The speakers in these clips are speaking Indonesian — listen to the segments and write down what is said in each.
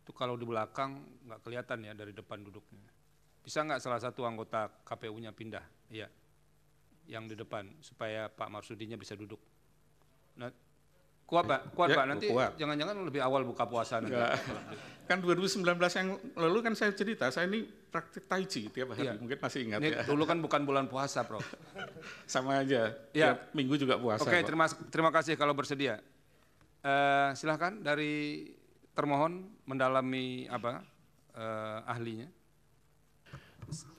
itu kalau di belakang nggak kelihatan ya dari depan duduknya. Bisa nggak salah satu anggota KPU-nya pindah, ya, yang di depan supaya Pak Marsudinya bisa duduk. Nah, kuat Pak, nanti jangan-jangan lebih awal buka puasa nanti. Kan 2019 yang lalu kan saya cerita, saya ini praktik tai chi tiap hari, mungkin masih ingat ini ya. Dulu kan bukan bulan puasa, Prof. Sama aja, ya. Tiap minggu juga puasa. Oke, terima kasih kalau bersedia. Silahkan dari termohon mendalami ahlinya.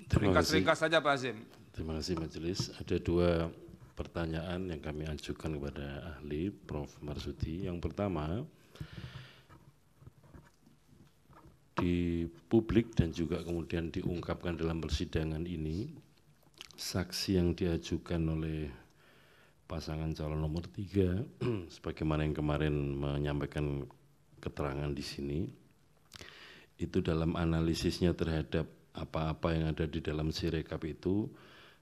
Ringkas saja Pak Azim. Terima kasih Majelis. Ada 2 pertanyaan yang kami ajukan kepada ahli Prof. Marsudi. Yang pertama, di publik dan juga kemudian diungkapkan dalam persidangan ini, saksi yang diajukan oleh pasangan calon nomor 3, sebagaimana yang kemarin menyampaikan keterangan di sini, itu dalam analisisnya terhadap apa-apa yang ada di dalam Sirekap itu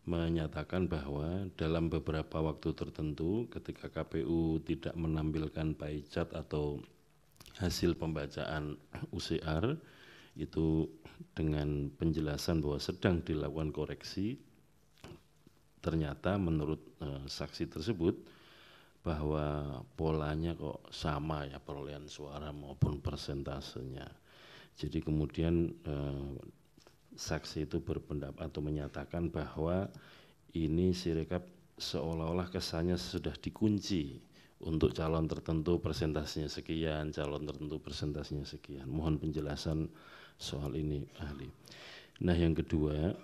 menyatakan bahwa dalam beberapa waktu tertentu ketika KPU tidak menampilkan pie chart atau hasil pembacaan UCR itu dengan penjelasan bahwa sedang dilakukan koreksi, ternyata menurut saksi tersebut bahwa polanya kok sama ya perolehan suara maupun persentasenya. Jadi kemudian saksi itu berpendapat atau menyatakan bahwa ini Sirekap seolah-olah kesannya sudah dikunci untuk calon tertentu persentasenya sekian, calon tertentu persentasenya sekian. Mohon penjelasan soal ini ahli. Nah yang kedua,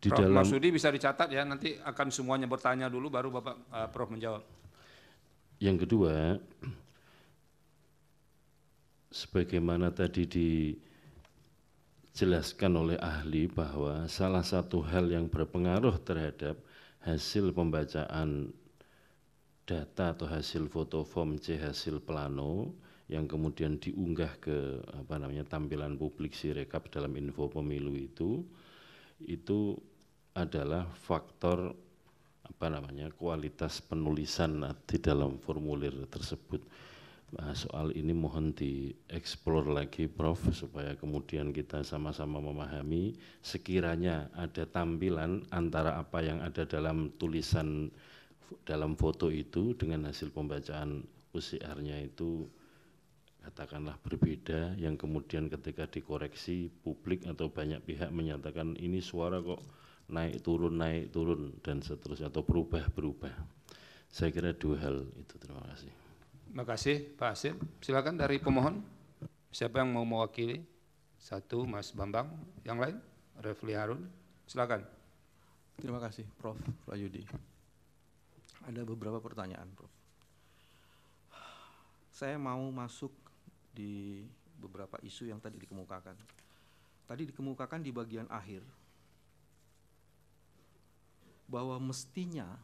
di Prof. dalam Marsudi bisa dicatat ya, nanti akan semuanya bertanya dulu baru Bapak Prof menjawab. Yang kedua, sebagaimana tadi dijelaskan oleh ahli bahwa salah satu hal yang berpengaruh terhadap hasil pembacaan data atau hasil foto form C hasil plano yang kemudian diunggah ke tampilan publik Sirekap dalam info pemilu itu adalah faktor kualitas penulisan di dalam formulir tersebut. Nah, soal ini mohon dieksplor lagi Prof supaya kemudian kita sama-sama memahami sekiranya ada tampilan antara apa yang ada dalam tulisan dalam foto itu dengan hasil pembacaan UCR-nya itu katakanlah berbeda, yang kemudian ketika dikoreksi publik atau banyak pihak menyatakan ini suara kok naik turun dan seterusnya atau berubah. Saya kira 2 hal itu. Terima kasih. Terima kasih Pak Asim. Silakan dari pemohon. Siapa yang mau mewakili? 1 Mas Bambang, yang lain Refli Harun. Silakan. Terima kasih Prof. Prayudi. Ada beberapa pertanyaan Prof. Saya mau masuk di beberapa isu yang tadi dikemukakan. Tadi dikemukakan di bagian akhir bahwa mestinya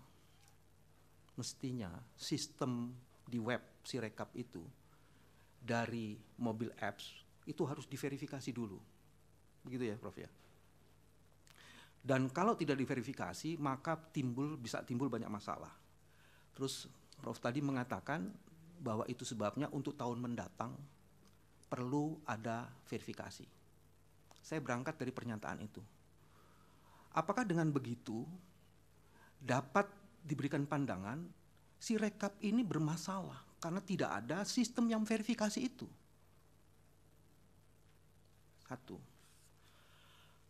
sistem di web Sirekap itu dari mobil apps itu harus diverifikasi dulu. Begitu ya Prof ya. Dan kalau tidak diverifikasi maka bisa timbul banyak masalah. Terus Prof tadi mengatakan bahwa itu sebabnya untuk tahun mendatang perlu ada verifikasi. Saya berangkat dari pernyataan itu. Apakah dengan begitu dapat diberikan pandangan Sirekap ini bermasalah karena tidak ada sistem yang verifikasi itu? 1.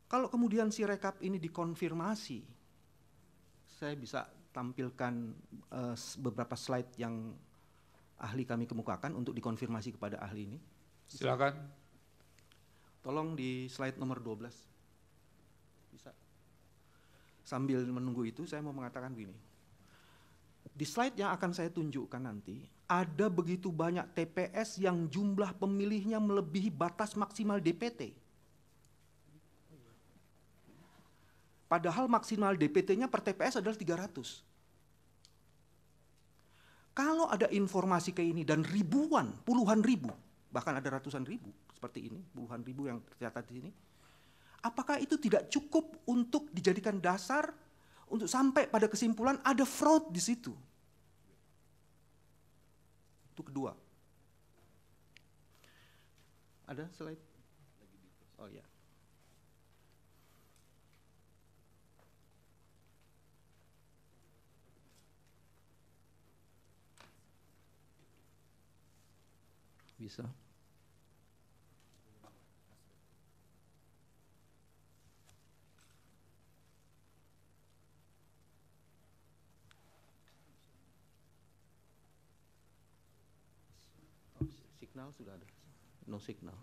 Kalau kemudian Sirekap ini dikonfirmasi, saya bisa tampilkan beberapa slide yang ahli kami kemukakan untuk dikonfirmasi kepada ahli ini. Silakan. Tolong di slide nomor 12. Bisa. Sambil menunggu itu saya mau mengatakan begini. Di slide yang akan saya tunjukkan nanti, ada begitu banyak TPS yang jumlah pemilihnya melebihi batas maksimal DPT. Padahal maksimal DPT-nya per TPS adalah 300. Kalau ada informasi kayak ini dan ribuan, puluhan ribu, bahkan ada ratusan ribu seperti ini, puluhan ribu yang tercatat di sini, apakah itu tidak cukup untuk dijadikan dasar untuk sampai pada kesimpulan ada fraud di situ? Itu kedua. Ada slide? Oh ya. Bisa. Signal sudah ada. No signal.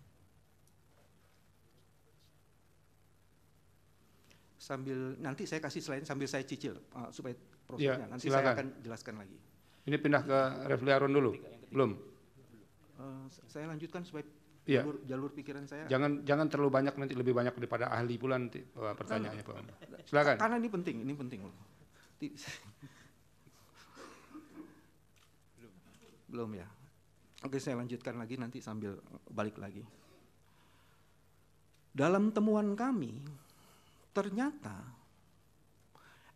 Sambil nanti saya kasih slide sambil saya cicil supaya prosesnya. Nanti silakan. saya akan jelaskan lagi. Ini pindah ke Refli Harun dulu? Belum? Saya lanjutkan supaya Iya. jalur pikiran saya. Jangan terlalu banyak, nanti lebih banyak daripada ahli pula nanti pertanyaannya Pak Bambang. Silakan. Karena ini penting. Belum ya. Oke, saya lanjutkan lagi nanti sambil balik lagi. Dalam temuan kami, ternyata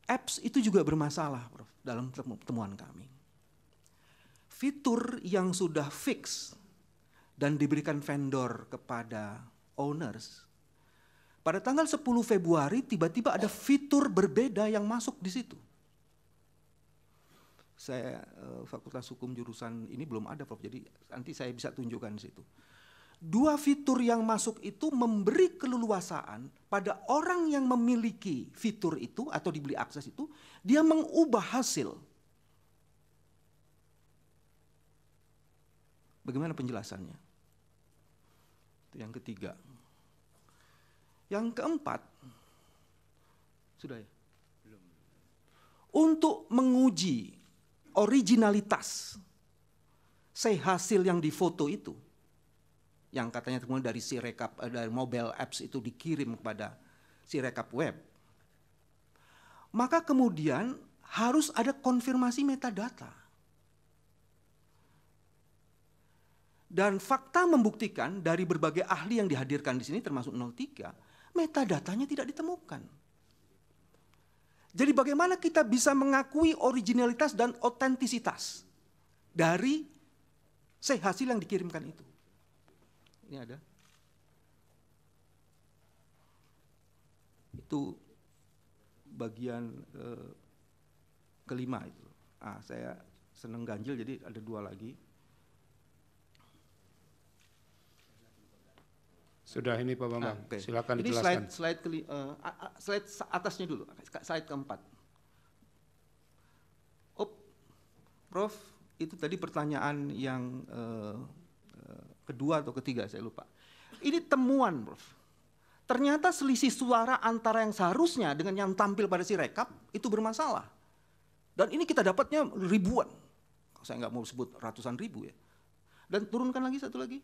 apps itu juga bermasalah, Prof, dalam temuan kami. Fitur yang sudah fix dan diberikan vendor kepada owners, pada tanggal 10 Februari tiba-tiba ada fitur berbeda yang masuk di situ. Saya Fakultas Hukum jurusan ini belum ada, Prof, jadi nanti saya bisa tunjukkan di situ. 2 fitur yang masuk itu memberi keleluasaan pada orang yang memiliki fitur itu atau diberi akses itu, dia mengubah hasil. Bagaimana penjelasannya? Itu yang ketiga. Yang keempat, sudah ya? Belum. Untuk menguji originalitas hasil yang difoto itu, yang katanya kemudian dari Sirekap, dari mobile apps itu dikirim kepada Sirekap web, maka kemudian harus ada konfirmasi metadata. Dan fakta membuktikan dari berbagai ahli yang dihadirkan di sini termasuk 03, metadatanya tidak ditemukan. Jadi bagaimana kita bisa mengakui originalitas dan otentisitas dari hasil yang dikirimkan itu? Ini ada. Itu bagian kelima itu. Saya seneng ganjil jadi ada 2 lagi. Sudah ini Pak Bambang, Okay. silakan ini dijelaskan. slide atasnya dulu, slide keempat. Prof, itu tadi pertanyaan yang kedua atau ketiga, saya lupa. Ini temuan, Prof. Ternyata selisih suara antara yang seharusnya dengan yang tampil pada Sirekap itu bermasalah. Dan ini kita dapatnya ribuan. Saya nggak mau sebut ratusan ribu ya. Dan turunkan lagi satu lagi.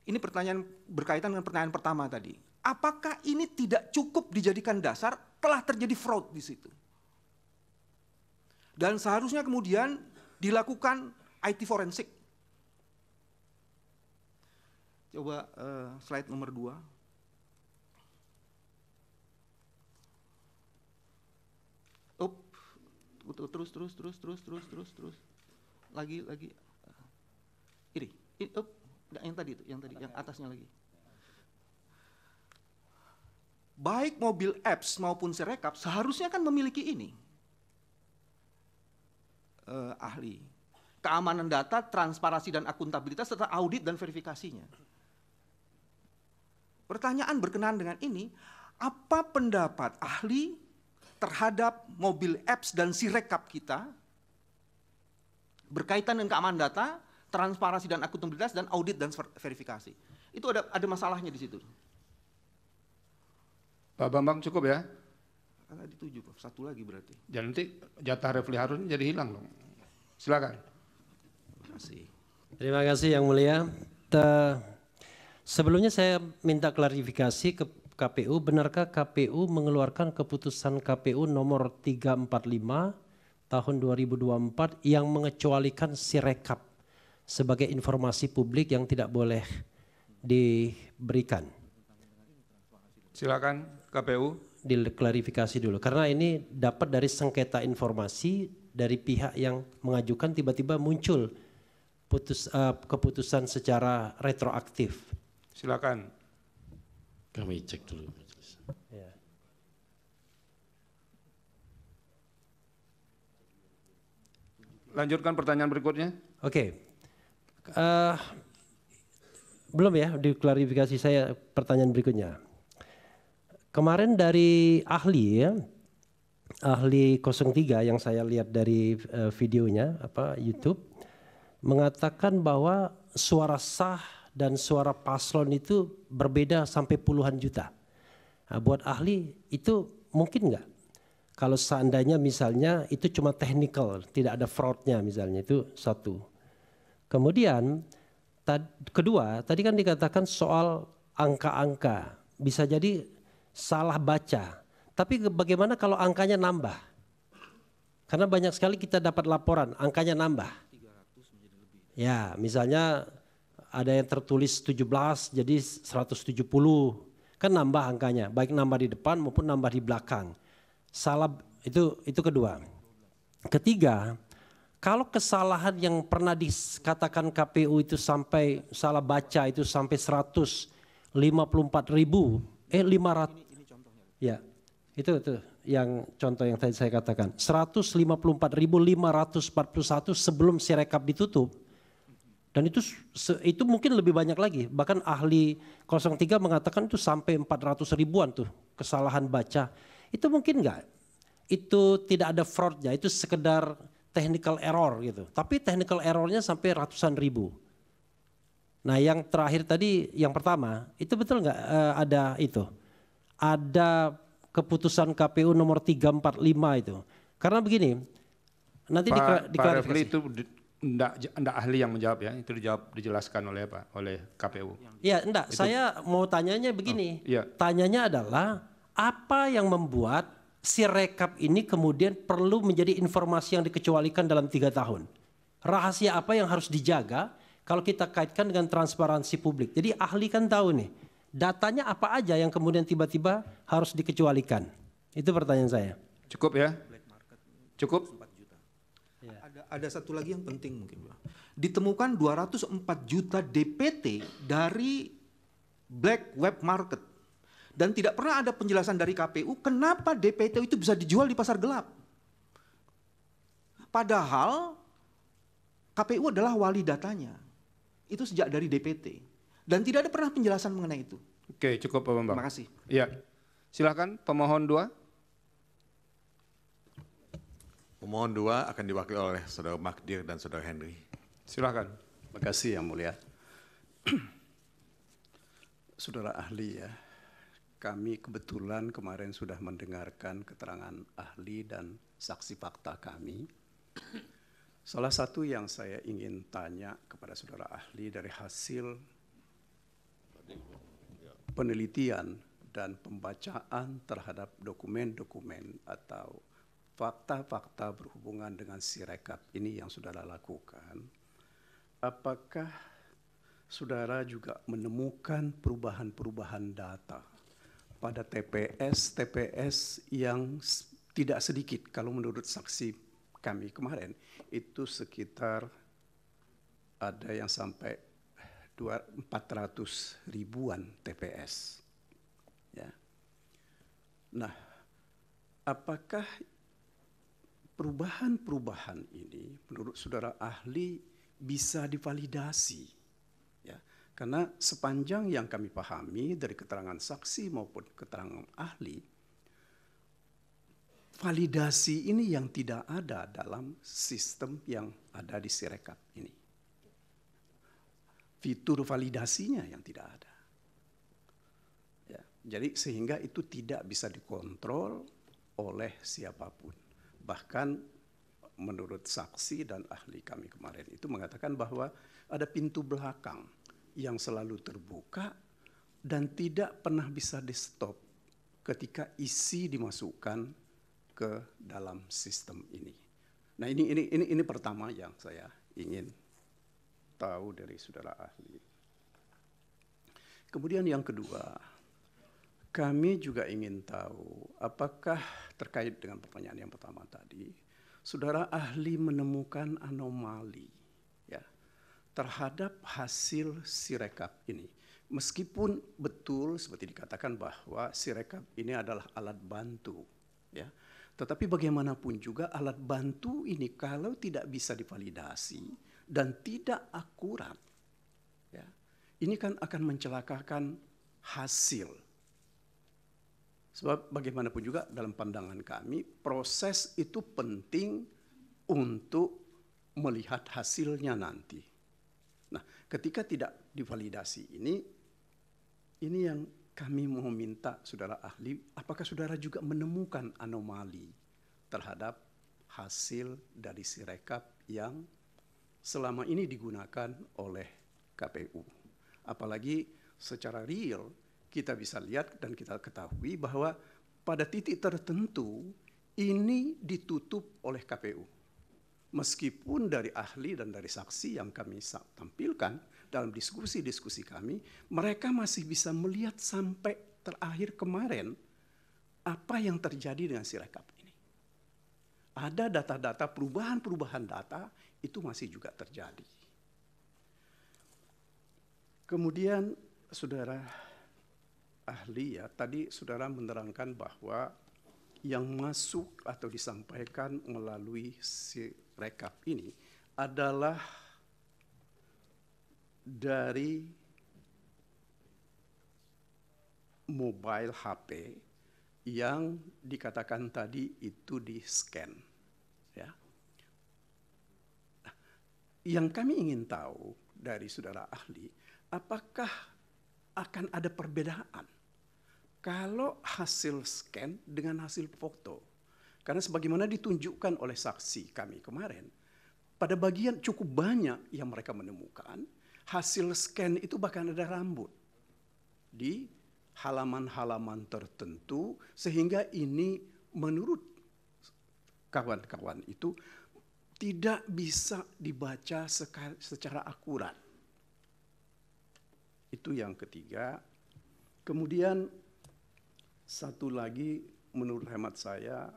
Ini pertanyaan berkaitan dengan pertanyaan pertama tadi. Apakah ini tidak cukup dijadikan dasar telah terjadi fraud di situ? Dan seharusnya kemudian dilakukan IT forensik. Coba slide nomor 2. Terus. Lagi. Ini, yang tadi, yang atasnya lagi. Baik mobil apps maupun Sirekap seharusnya kan memiliki ini. Ahli. Keamanan data, transparansi dan akuntabilitas serta audit dan verifikasinya. Pertanyaan berkenaan dengan ini, apa pendapat ahli terhadap mobil apps dan Sirekap kita berkaitan dengan keamanan data, transparansi dan akuntabilitas dan audit dan verifikasi. Itu ada masalahnya di situ. Pak Bambang cukup ya? Karena dituju, Prof. Satu lagi berarti. Dan nanti jatah Refli Harun jadi hilang dong. Silakan. Terima kasih. Terima kasih Yang Mulia. Sebelumnya saya minta klarifikasi ke KPU, benarkah KPU mengeluarkan keputusan KPU nomor 345 tahun 2024 yang mengecualikan Sirekap sebagai informasi publik yang tidak boleh diberikan? Silakan KPU. Diklarifikasi dulu, karena ini dapat dari sengketa informasi dari pihak yang mengajukan, tiba-tiba muncul keputusan secara retroaktif. Silakan. Kami cek dulu. Ya. Lanjutkan pertanyaan berikutnya. Oke. Belum ya diklarifikasi saya pertanyaan berikutnya. Kemarin dari ahli ya, ahli 03 yang saya lihat dari videonya YouTube mengatakan bahwa suara sah dan suara paslon itu berbeda sampai puluhan juta. Nah, buat ahli itu mungkin nggak? Kalau seandainya misalnya itu cuma technical, tidak ada fraudnya misalnya, itu satu. Kemudian kedua, tadi kan dikatakan soal angka-angka, bisa jadi salah baca. Tapi bagaimana kalau angkanya nambah? Karena banyak sekali kita dapat laporan, angkanya nambah. Ya, misalnya ada yang tertulis 17 jadi 170, kan nambah angkanya, baik nambah di depan maupun nambah di belakang. Salah itu kedua. Ketiga, kalau kesalahan yang pernah dikatakan KPU itu sampai salah baca itu sampai 500 ya, itu yang contoh yang tadi saya katakan 154.541 sebelum Sirekap ditutup, dan itu mungkin lebih banyak lagi, bahkan ahli 03 mengatakan itu sampai 400 ribuan tuh kesalahan baca. Itu mungkin enggak? Itu tidak ada fraudnya, itu sekedar technical error gitu. Tapi technical errornya sampai ratusan ribu. Nah yang terakhir tadi, yang pertama, itu betul nggak ada itu? Ada keputusan KPU nomor 345 itu. Karena begini, nanti Pak diklarifikasi. Refli itu enggak ahli yang menjawab ya, itu dijelaskan oleh KPU. Ya enggak, saya mau tanyanya begini. iya. Tanyanya adalah apa yang membuat Sirekap ini kemudian perlu menjadi informasi yang dikecualikan dalam 3 tahun? Rahasia apa yang harus dijaga kalau kita kaitkan dengan transparansi publik? Jadi ahli kan tahu nih, datanya apa aja yang kemudian tiba-tiba harus dikecualikan? Itu pertanyaan saya. Cukup ya? Cukup? Ada satu lagi yang penting mungkin. Ditemukan 204 juta DPT dari black web market. Dan tidak pernah ada penjelasan dari KPU kenapa DPT itu bisa dijual di pasar gelap. Padahal KPU adalah wali datanya. Itu sejak dari DPT. Dan tidak ada pernah penjelasan mengenai itu. Oke, cukup Pak Bambang. Terima kasih. Iya. Silakan pemohon 2. Pemohon 2 akan diwakili oleh Saudara Magdir dan Saudara Henry. Silakan. Terima kasih Yang Mulia. Saudara ahli ya, kami kebetulan kemarin sudah mendengarkan keterangan ahli dan saksi fakta kami. Salah satu yang saya ingin tanya kepada saudara ahli dari hasil penelitian dan pembacaan terhadap dokumen-dokumen atau fakta-fakta berhubungan dengan Sirekap ini yang saudara lakukan, apakah saudara juga menemukan perubahan-perubahan data pada TPS yang tidak sedikit, kalau menurut saksi kami kemarin, itu sekitar ada yang sampai 400 ribuan TPS. Ya. Nah, apakah perubahan-perubahan ini menurut saudara ahli bisa divalidasi? Ya, karena sepanjang yang kami pahami dari keterangan saksi maupun keterangan ahli, validasi ini yang tidak ada dalam sistem yang ada di Sirekap ini. Fitur validasinya yang tidak ada. Ya, jadi sehingga itu tidak bisa dikontrol oleh siapapun. Bahkan menurut saksi dan ahli kami kemarin itu mengatakan bahwa ada pintu belakang yang selalu terbuka dan tidak pernah bisa di-stop ketika isi dimasukkan ke dalam sistem ini. Nah, ini pertama yang saya ingin tahu dari saudara ahli. Kemudian yang kedua, kami juga ingin tahu apakah terkait dengan pertanyaan yang pertama tadi, saudara ahli menemukan anomali ya terhadap hasil Sirekap ini. Meskipun betul seperti dikatakan bahwa Sirekap ini adalah alat bantu, ya, tetapi bagaimanapun juga alat bantu ini kalau tidak bisa divalidasi dan tidak akurat, ya, ini kan akan mencelakakan hasil. Sebab bagaimanapun juga dalam pandangan kami proses itu penting untuk melihat hasilnya nanti. Nah, ketika tidak divalidasi ini yang kami mau minta saudara ahli, apakah saudara juga menemukan anomali terhadap hasil dari Sirekap yang selama ini digunakan oleh KPU. Apalagi secara real kita bisa lihat dan kita ketahui bahwa pada titik tertentu ini ditutup oleh KPU. Meskipun dari ahli dan dari saksi yang kami tampilkan dalam diskusi-diskusi kami, mereka masih bisa melihat sampai terakhir kemarin apa yang terjadi dengan Sirekap ini. Ada data-data, perubahan-perubahan data itu masih juga terjadi. Kemudian saudara ahli, ya, tadi saudara menerangkan bahwa yang masuk atau disampaikan melalui Sirekap ini adalah dari mobile HP yang dikatakan tadi itu di-scan. Ya. Nah, yang kami ingin tahu dari saudara ahli, apakah akan ada perbedaan kalau hasil scan dengan hasil foto? Karena sebagaimana ditunjukkan oleh saksi kami kemarin, pada bagian cukup banyak yang mereka menemukan, hasil scan itu bahkan ada rambut di halaman-halaman tertentu, sehingga ini menurut kawan-kawan itu tidak bisa dibaca secara akurat. Itu yang ketiga. Kemudian satu lagi menurut hemat saya,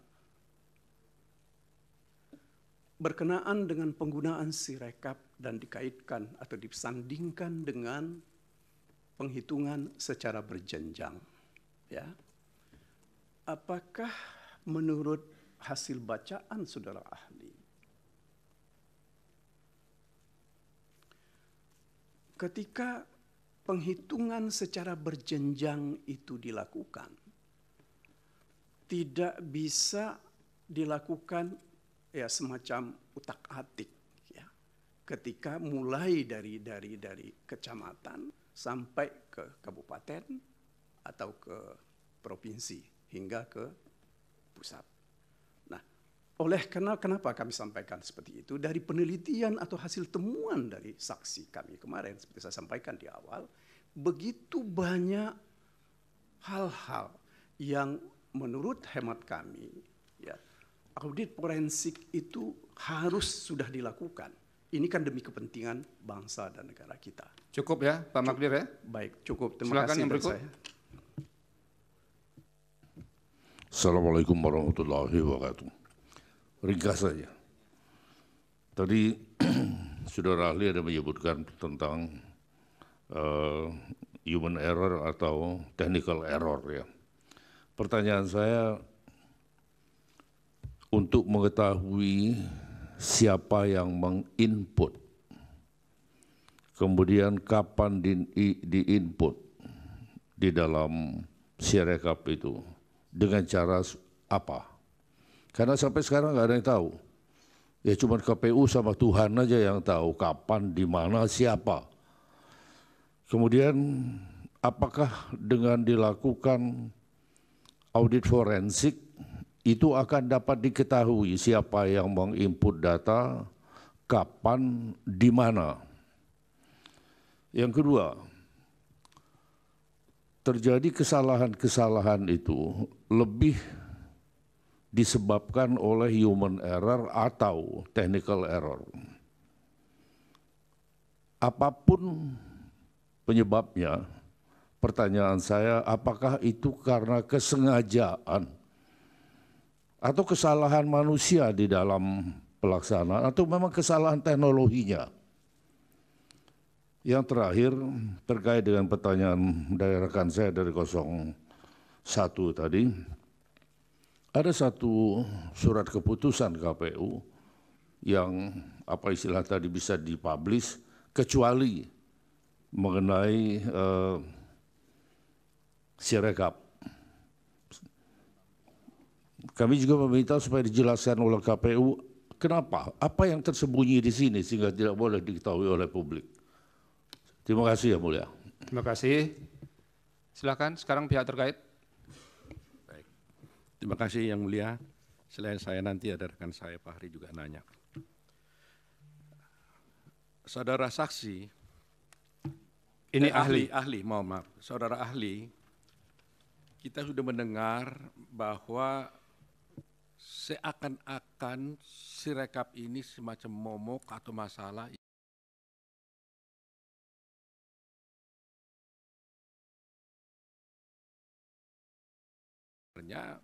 berkenaan dengan penggunaan Sirekap dan dikaitkan atau disandingkan dengan penghitungan secara berjenjang. Ya. Apakah menurut hasil bacaan saudara ahli, ketika penghitungan secara berjenjang itu dilakukan, tidak bisa dilakukan ya semacam utak-atik, ya, ketika mulai dari kecamatan sampai ke kabupaten atau ke provinsi hingga ke pusat. Nah, kenapa kami sampaikan seperti itu? Dari penelitian atau hasil temuan dari saksi kami kemarin, seperti saya sampaikan di awal, begitu banyak hal-hal yang menurut hemat kami, ya, audit forensik itu harus sudah dilakukan. Ini kan demi kepentingan bangsa dan negara kita. Cukup ya, Pak Magdir ya? Baik, cukup. Terima Silakan kasih yang berikut. saya. Assalamualaikum warahmatullahi wabarakatuh. Ringkas saja. Tadi saudara ahli ada menyebutkan tentang human error atau technical error, ya. Pertanyaan saya, untuk mengetahui siapa yang menginput, kemudian kapan diinput di dalam Sirekap itu, dengan cara apa? Karena sampai sekarang nggak ada yang tahu. Ya cuma KPU sama Tuhan aja yang tahu kapan, di mana, siapa. Kemudian apakah dengan dilakukan audit forensik itu akan dapat diketahui siapa yang menginput data, kapan, di mana. Yang kedua, terjadi kesalahan-kesalahan itu lebih disebabkan oleh human error atau technical error. Apapun penyebabnya, pertanyaan saya, apakah itu karena kesengajaan atau kesalahan manusia di dalam pelaksanaan, atau memang kesalahan teknologinya? Yang terakhir terkait dengan pertanyaan dari rekan saya dari 01 tadi, ada satu surat keputusan KPU yang apa istilah tadi bisa dipublish kecuali mengenai Sirekap. Kami juga meminta supaya dijelaskan oleh KPU kenapa, apa yang tersembunyi di sini sehingga tidak boleh diketahui oleh publik. Terima kasih Yang Mulia. Terima kasih. Silakan sekarang pihak terkait. Baik. Terima kasih Yang Mulia. Selain saya nanti ada rekan saya Pak Hari juga nanya. Saudara saksi, Ini ahli. mohon maaf. Saudara ahli, kita sudah mendengar bahwa seakan-akan Sirekap ini semacam momok atau masalah sebenarnya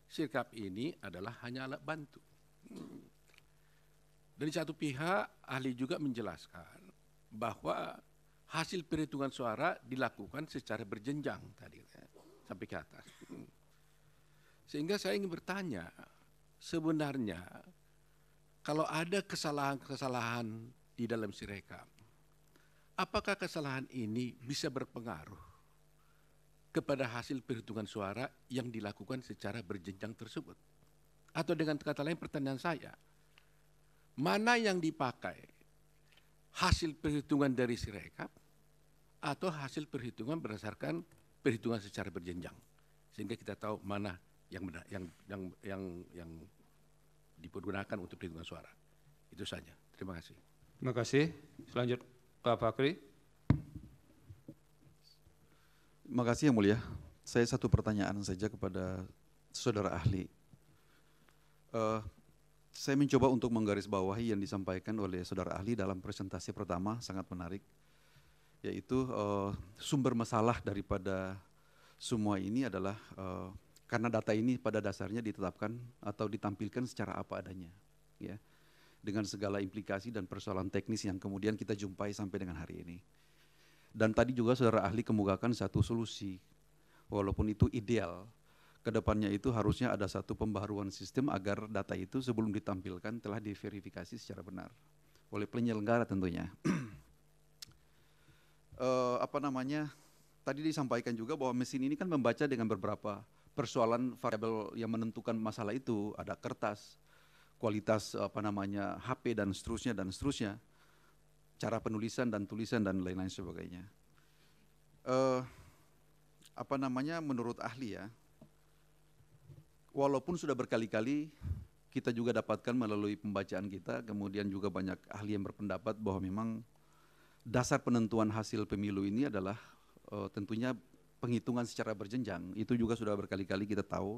Sirekap ini adalah hanya alat bantu. Dari satu pihak, ahli juga menjelaskan bahwa hasil perhitungan suara dilakukan secara berjenjang tadi sampai ke atas. Sehingga saya ingin bertanya, sebenarnya kalau ada kesalahan-kesalahan di dalam Sirekap, apakah kesalahan ini bisa berpengaruh kepada hasil perhitungan suara yang dilakukan secara berjenjang tersebut? Atau dengan kata lain pertanyaan saya, mana yang dipakai? Hasil perhitungan dari Sirekap atau hasil perhitungan berdasarkan perhitungan secara berjenjang? Sehingga kita tahu mana yang benar, yang dipergunakan untuk perhitungan suara. Itu saja. Terima kasih. Terima kasih. Selanjutnya Pak Fakri. Terima kasih Yang Mulia. Saya satu pertanyaan saja kepada saudara ahli. Saya mencoba untuk menggarisbawahi yang disampaikan oleh saudara ahli dalam presentasi pertama, sangat menarik, yaitu sumber masalah daripada semua ini adalah karena data ini pada dasarnya ditetapkan atau ditampilkan secara apa adanya, ya, dengan segala implikasi dan persoalan teknis yang kemudian kita jumpai sampai dengan hari ini. Dan tadi juga saudara ahli kemukakan satu solusi, walaupun itu ideal, kedepannya itu harusnya ada satu pembaharuan sistem agar data itu sebelum ditampilkan telah diverifikasi secara benar oleh penyelenggara tentunya. Tadi disampaikan juga bahwa mesin ini kan membaca dengan beberapa persoalan variabel yang menentukan masalah itu, ada kertas, kualitas HP dan seterusnya. Cara penulisan dan tulisan dan lain-lain sebagainya. Menurut ahli ya, walaupun sudah berkali-kali kita juga dapatkan melalui pembacaan kita, kemudian juga banyak ahli yang berpendapat bahwa memang dasar penentuan hasil pemilu ini adalah tentunya penghitungan secara berjenjang. Itu juga sudah berkali-kali kita tahu.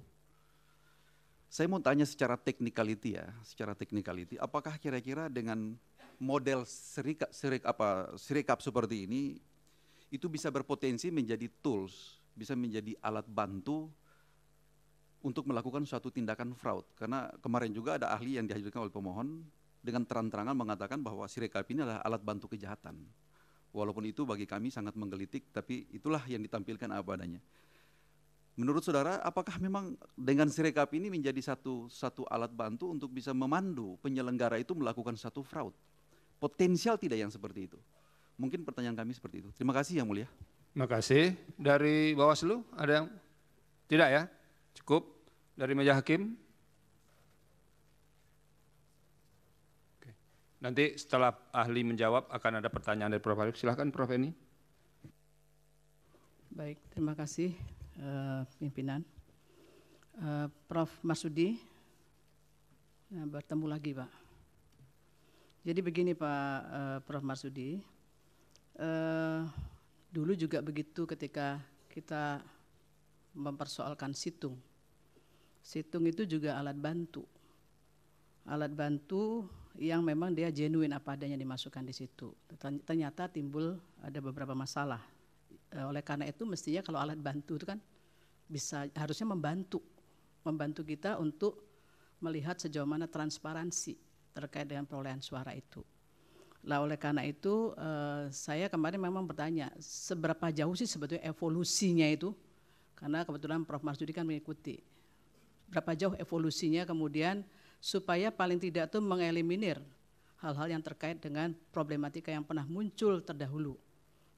Saya mau tanya secara technicality ya, apakah kira-kira dengan model Sirekap seperti ini itu bisa berpotensi menjadi tools, bisa menjadi alat bantu untuk melakukan suatu tindakan fraud? Karena kemarin juga ada ahli yang dihadirkan oleh pemohon dengan terang-terangan mengatakan bahwa Sirekap ini adalah alat bantu kejahatan. Walaupun itu bagi kami sangat menggelitik, tapi itulah yang ditampilkan apa adanya. Menurut saudara, apakah memang dengan Sirekap ini menjadi satu alat bantu untuk bisa memandu penyelenggara itu melakukan satu fraud? Potensial tidak yang seperti itu? Mungkin pertanyaan kami seperti itu. Terima kasih Yang Mulia. Terima kasih. Dari Bawaslu ada yang? Tidak ya? Cukup. Dari meja hakim? Oke. Nanti setelah ahli menjawab akan ada pertanyaan dari Prof. Arif. Silahkan Prof. Eni. Baik, terima kasih pimpinan. Prof. Marsudi, bertemu lagi Pak. Jadi begini Pak Prof. Marsudi, dulu juga begitu ketika kita mempersoalkan situng. Situng itu juga alat bantu. Alat bantu yang memang dia genuine apa adanya dimasukkan di situ. Ternyata timbul ada beberapa masalah. Oleh karena itu mestinya kalau alat bantu itu kan harusnya membantu kita untuk melihat sejauh mana transparansi terkait dengan perolehan suara itu. Lah oleh karena itu saya kemarin memang bertanya seberapa jauh sih sebetulnya evolusinya itu, karena kebetulan Prof. Marsudi kan mengikuti. Berapa jauh evolusinya kemudian supaya paling tidak tuh mengeliminir hal-hal yang terkait dengan problematika yang pernah muncul terdahulu.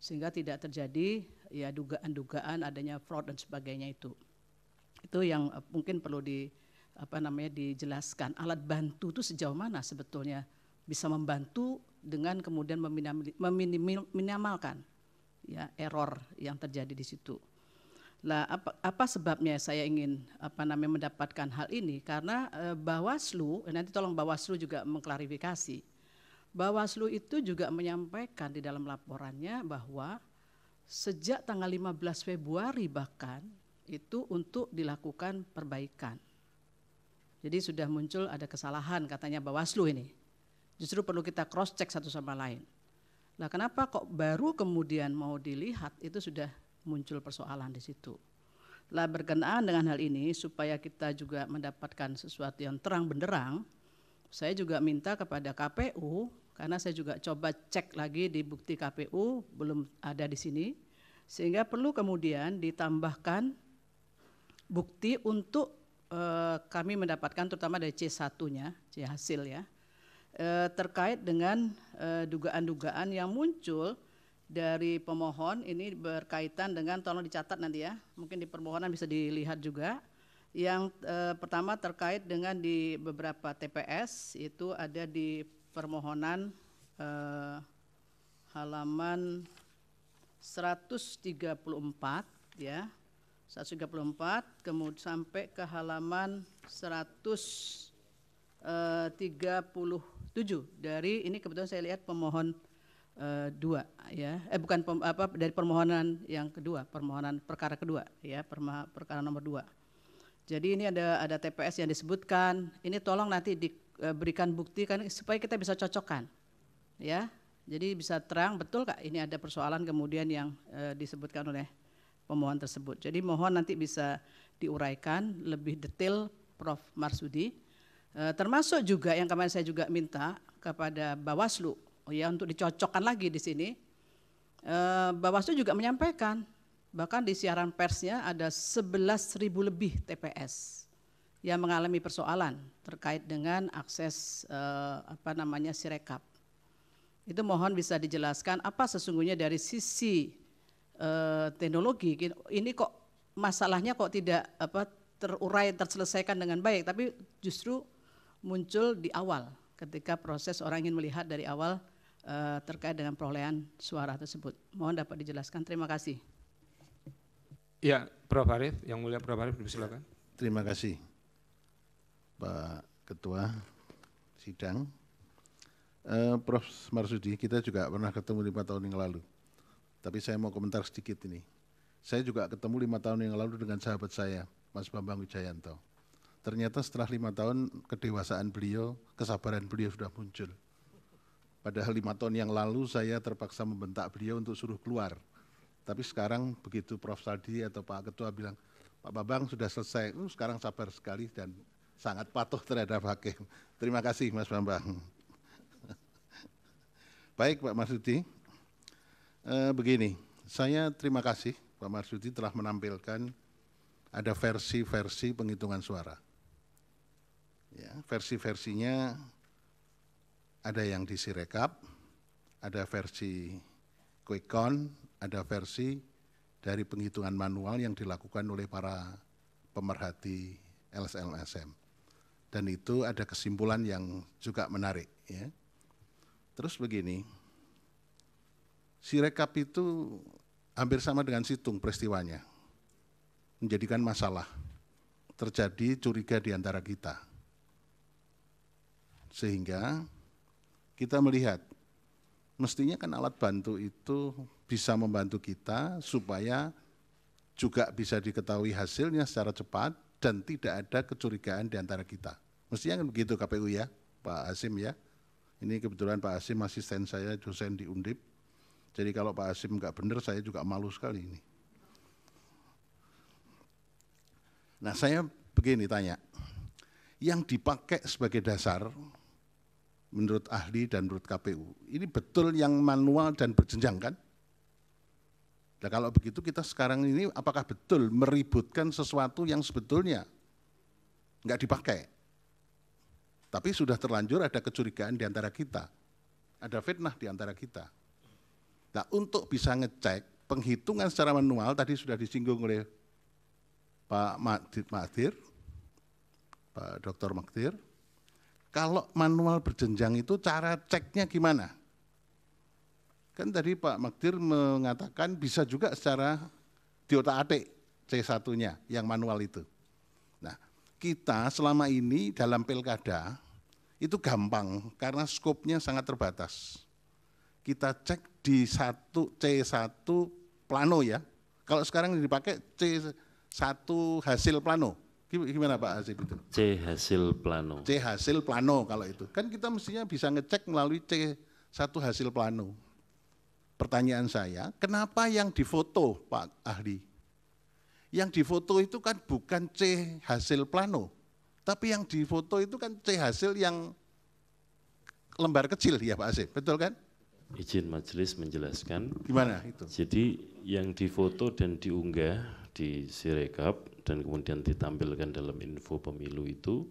Sehingga tidak terjadi ya dugaan-dugaan adanya fraud dan sebagainya itu. Itu yang mungkin perlu dijelaskan. Alat bantu itu sejauh mana sebetulnya bisa membantu dengan kemudian meminimalkan ya error yang terjadi di situ. Lah apa sebabnya saya ingin mendapatkan hal ini? Karena Bawaslu, nanti tolong Bawaslu juga mengklarifikasi. Bawaslu itu juga menyampaikan di dalam laporannya bahwa sejak tanggal 15 Februari bahkan itu untuk dilakukan perbaikan. Jadi sudah muncul ada kesalahan katanya Bawaslu ini. Justru perlu kita cross check satu sama lain. Nah, kenapa kok baru kemudian mau dilihat itu sudah muncul persoalan di situ. Lah berkenaan dengan hal ini supaya kita juga mendapatkan sesuatu yang terang benderang, saya juga minta kepada KPU karena saya juga coba cek lagi di bukti KPU belum ada di sini, sehingga perlu kemudian ditambahkan bukti untuk kami mendapatkan terutama dari C1-nya, C hasil ya. Terkait dengan dugaan-dugaan yang muncul dari pemohon ini berkaitan dengan, tolong dicatat nanti ya, mungkin di permohonan bisa dilihat juga. Yang pertama terkait dengan di beberapa TPS itu ada di permohonan halaman 134 ya, 134 kemudian sampai ke halaman 137 dari ini kebetulan saya lihat pemohon 2 ya, bukan dari permohonan yang kedua, permohonan perkara kedua ya, perkara nomor 2. Jadi ini ada TPS yang disebutkan, ini tolong nanti diberikan bukti kan supaya kita bisa cocokkan ya. Jadi bisa terang betul Kak ini ada persoalan kemudian yang disebutkan oleh pemohon tersebut. Jadi mohon nanti bisa diuraikan lebih detail Prof. Marsudi. Termasuk juga yang kemarin saya juga minta kepada Bawaslu ya untuk dicocokkan lagi di sini. Bawaslu juga menyampaikan bahkan di siaran persnya ada 11.000 lebih TPS yang mengalami persoalan terkait dengan akses Sirekap. Itu mohon bisa dijelaskan apa sesungguhnya dari sisi teknologi ini kok masalahnya kok tidak terurai terselesaikan dengan baik, tapi justru muncul di awal ketika proses orang ingin melihat dari awal terkait dengan perolehan suara tersebut. Mohon dapat dijelaskan. Terima kasih. Ya, Prof. Arief, yang mulia Prof. Arief, silakan. Terima kasih, Pak Ketua Sidang. Prof. Marsudi, kita juga pernah ketemu 5 tahun yang lalu. Tapi saya mau komentar sedikit ini. Saya juga ketemu 5 tahun yang lalu dengan sahabat saya, Mas Bambang Wijayanto. Ternyata setelah 5 tahun kedewasaan beliau, kesabaran beliau sudah muncul. Padahal 5 tahun yang lalu saya terpaksa membentak beliau untuk suruh keluar. Tapi sekarang begitu Prof. Saldi atau Pak Ketua bilang, Pak Bambang sudah selesai, sekarang sabar sekali dan sangat patuh terhadap hakim. Terima kasih Mas Bambang. Baik Pak Marsudi, begini, saya terima kasih Pak Marsudi telah menampilkan ada versi-versi penghitungan suara. Ya, versi-versinya ada yang di Sirekap, ada versi quick count, ada versi dari penghitungan manual yang dilakukan oleh para pemerhati LSM. Dan itu ada kesimpulan yang juga menarik. Ya. Terus begini, Sirekap itu hampir sama dengan Situng peristiwanya, menjadikan masalah, terjadi curiga di antara kita. Sehingga kita melihat, mestinya kan alat bantu itu bisa membantu kita supaya juga bisa diketahui hasilnya secara cepat dan tidak ada kecurigaan di antara kita. Mestinya kan begitu KPU ya, Pak Hasim ya. Ini kebetulan Pak Hasim asisten saya, dosen di Undip. Jadi kalau Pak Hasim enggak benar, saya juga malu sekali ini. Nah saya begini tanya, yang dipakai sebagai dasar menurut ahli dan menurut KPU. Ini betul yang manual dan berjenjang kan? Nah kalau begitu kita sekarang ini apakah betul meributkan sesuatu yang sebetulnya nggak dipakai? Tapi sudah terlanjur ada kecurigaan di antara kita. Ada fitnah di antara kita. Nah untuk bisa ngecek penghitungan secara manual, tadi sudah disinggung oleh Pak Magdir, Pak Dr. Magdir, kalau manual berjenjang itu cara ceknya gimana? Kan tadi Pak Magdir mengatakan bisa juga secara diotak-atik C1-nya yang manual itu. Nah, kita selama ini dalam pilkada itu gampang karena skopnya sangat terbatas. Kita cek di C1 plano ya. Kalau sekarang dipakai C1 hasil plano. Gimana Pak Hasib itu? C hasil plano. C hasil plano kalau itu. Kan kita mestinya bisa ngecek melalui C1 hasil plano. Pertanyaan saya, kenapa yang difoto Pak Ahli? Yang difoto itu kan bukan C hasil plano, tapi yang difoto itu kan C hasil yang lembar kecil ya Pak Hasib, betul kan? Izin majelis menjelaskan. Gimana itu? Jadi yang difoto dan diunggah di Sirekap dan kemudian ditampilkan dalam info pemilu itu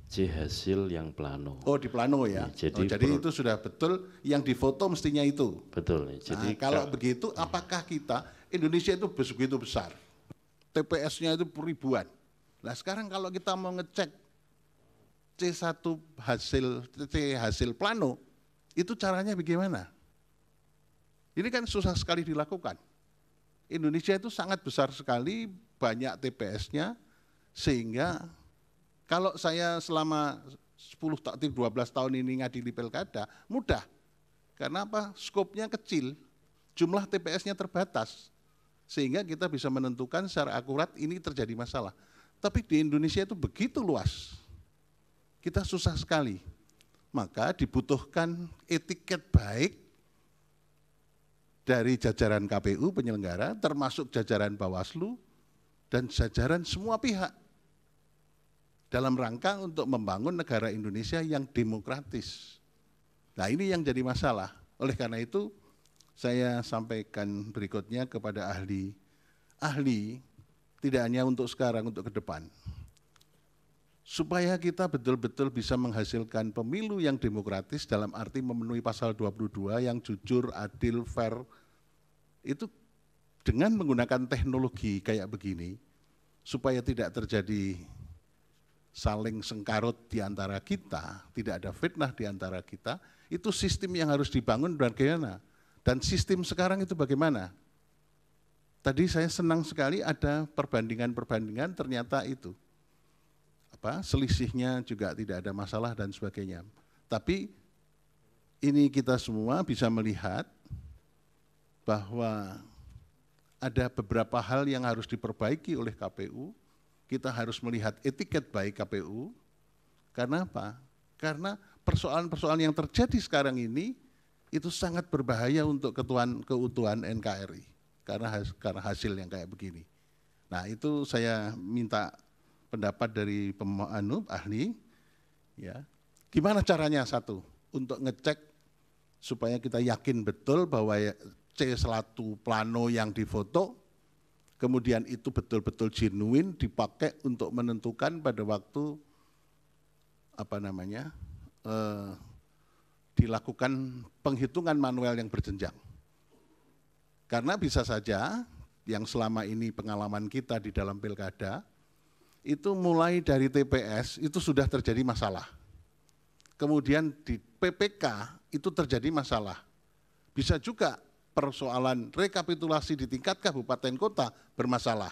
C hasil yang plano. Oh di plano ya. Jadi itu sudah betul yang difoto mestinya itu. Betul. Jadi kalau begitu apakah kita Indonesia itu begitu besar, TPS-nya itu ribuan. Nah sekarang kalau kita mau ngecek C1 hasil plano, itu caranya bagaimana? Ini kan susah sekali dilakukan. Indonesia itu sangat besar sekali, banyak TPS-nya, sehingga kalau saya selama 12 tahun ini ngadili pilkada, mudah. Karena apa? Skopnya kecil, jumlah TPS-nya terbatas. Sehingga kita bisa menentukan secara akurat ini terjadi masalah. Tapi di Indonesia itu begitu luas. Kita susah sekali. Maka dibutuhkan etiket baik dari jajaran KPU penyelenggara, termasuk jajaran Bawaslu, dan jajaran semua pihak dalam rangka untuk membangun negara Indonesia yang demokratis. Nah ini yang jadi masalah. Oleh karena itu saya sampaikan berikutnya kepada ahli. Ahli tidak hanya untuk sekarang, untuk ke depan. Supaya kita betul-betul bisa menghasilkan pemilu yang demokratis dalam arti memenuhi pasal 22 yang jujur, adil, fair, itu dengan menggunakan teknologi kayak begini, supaya tidak terjadi saling sengkarut di antara kita, tidak ada fitnah di antara kita, itu sistem yang harus dibangun bagaimana? Dan sistem sekarang itu bagaimana? Tadi saya senang sekali ada perbandingan-perbandingan ternyata itu. Selisihnya juga tidak ada masalah dan sebagainya. Tapi ini kita semua bisa melihat bahwa ada beberapa hal yang harus diperbaiki oleh KPU. Kita harus melihat etiket baik KPU. Karena apa? Karena persoalan-persoalan yang terjadi sekarang ini itu sangat berbahaya untuk keutuhan NKRI. Karena hasil yang kayak begini. Nah itu saya minta pendapat dari ahli, ya. Gimana caranya satu untuk ngecek supaya kita yakin betul bahwa C1 plano yang difoto, kemudian itu betul-betul genuine dipakai untuk menentukan pada waktu dilakukan penghitungan manual yang berjenjang. Karena bisa saja yang selama ini pengalaman kita di dalam pilkada itu mulai dari TPS itu sudah terjadi masalah. Kemudian di PPK itu terjadi masalah. Bisa juga persoalan rekapitulasi di tingkat kabupaten kota bermasalah.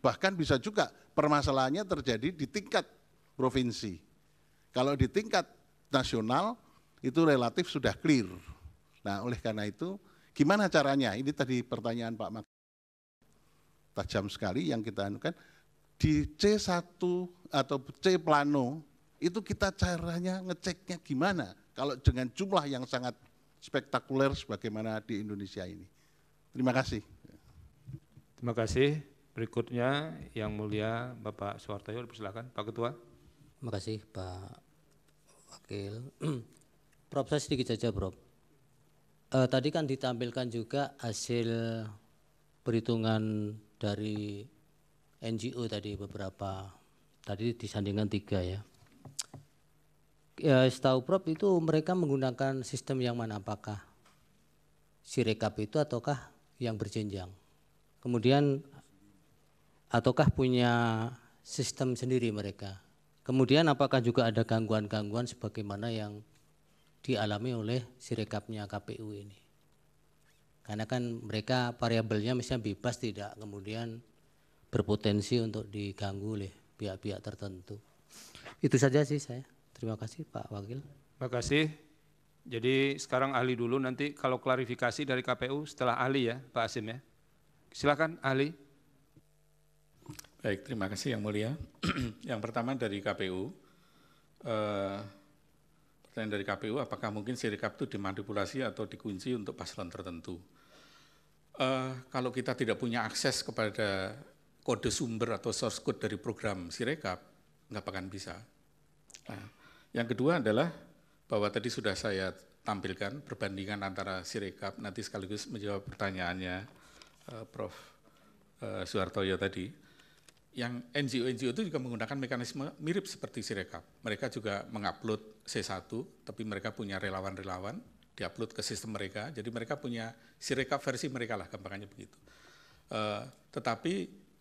Bahkan bisa juga permasalahannya terjadi di tingkat provinsi. Kalau di tingkat nasional itu relatif sudah clear. Nah oleh karena itu gimana caranya? Ini tadi pertanyaan Pak Mak. Tajam sekali yang kita anukan. Di C1 atau C plano itu kita caranya ngeceknya gimana kalau dengan jumlah yang sangat spektakuler sebagaimana di Indonesia ini. Terima kasih. Terima kasih. Berikutnya yang mulia Bapak Suhartoyo, silakan Pak Ketua. Terima kasih Pak Wakil. Prof, saya sedikit saja, Prof. Tadi kan ditampilkan juga hasil perhitungan dari NGO tadi beberapa, tadi disandingkan 3 ya. Ya, setahu Prof itu mereka menggunakan sistem yang mana, apakah Sirekap itu ataukah yang berjenjang? Kemudian ataukah punya sistem sendiri mereka? Kemudian apakah juga ada gangguan-gangguan sebagaimana yang dialami oleh Sirekapnya KPU ini? Karena kan mereka variabelnya misalnya bebas, tidak kemudian berpotensi untuk diganggu oleh pihak-pihak tertentu. Itu saja sih saya. Terima kasih Pak Wakil. Terima kasih. Jadi sekarang ahli dulu, nanti kalau klarifikasi dari KPU setelah ahli ya Pak Asim ya. Silakan ahli. Baik, terima kasih Yang Mulia. Yang pertama dari KPU, pertanyaan dari KPU, apakah mungkin Sirekap itu dimanipulasi atau dikunci untuk paslon tertentu? Kalau kita tidak punya akses kepada kode sumber atau source code dari program Sirekap, nggak akan bisa. Nah, yang kedua adalah bahwa tadi sudah saya tampilkan perbandingan antara Sirekap, nanti sekaligus menjawab pertanyaannya Prof. Suhartoyo tadi. Yang NGO-NGO itu juga menggunakan mekanisme mirip seperti Sirekap. Mereka juga mengupload C1, tapi mereka punya relawan-relawan, diupload ke sistem mereka, jadi mereka punya Sirekap versi mereka lah, gampangannya begitu. Tetapi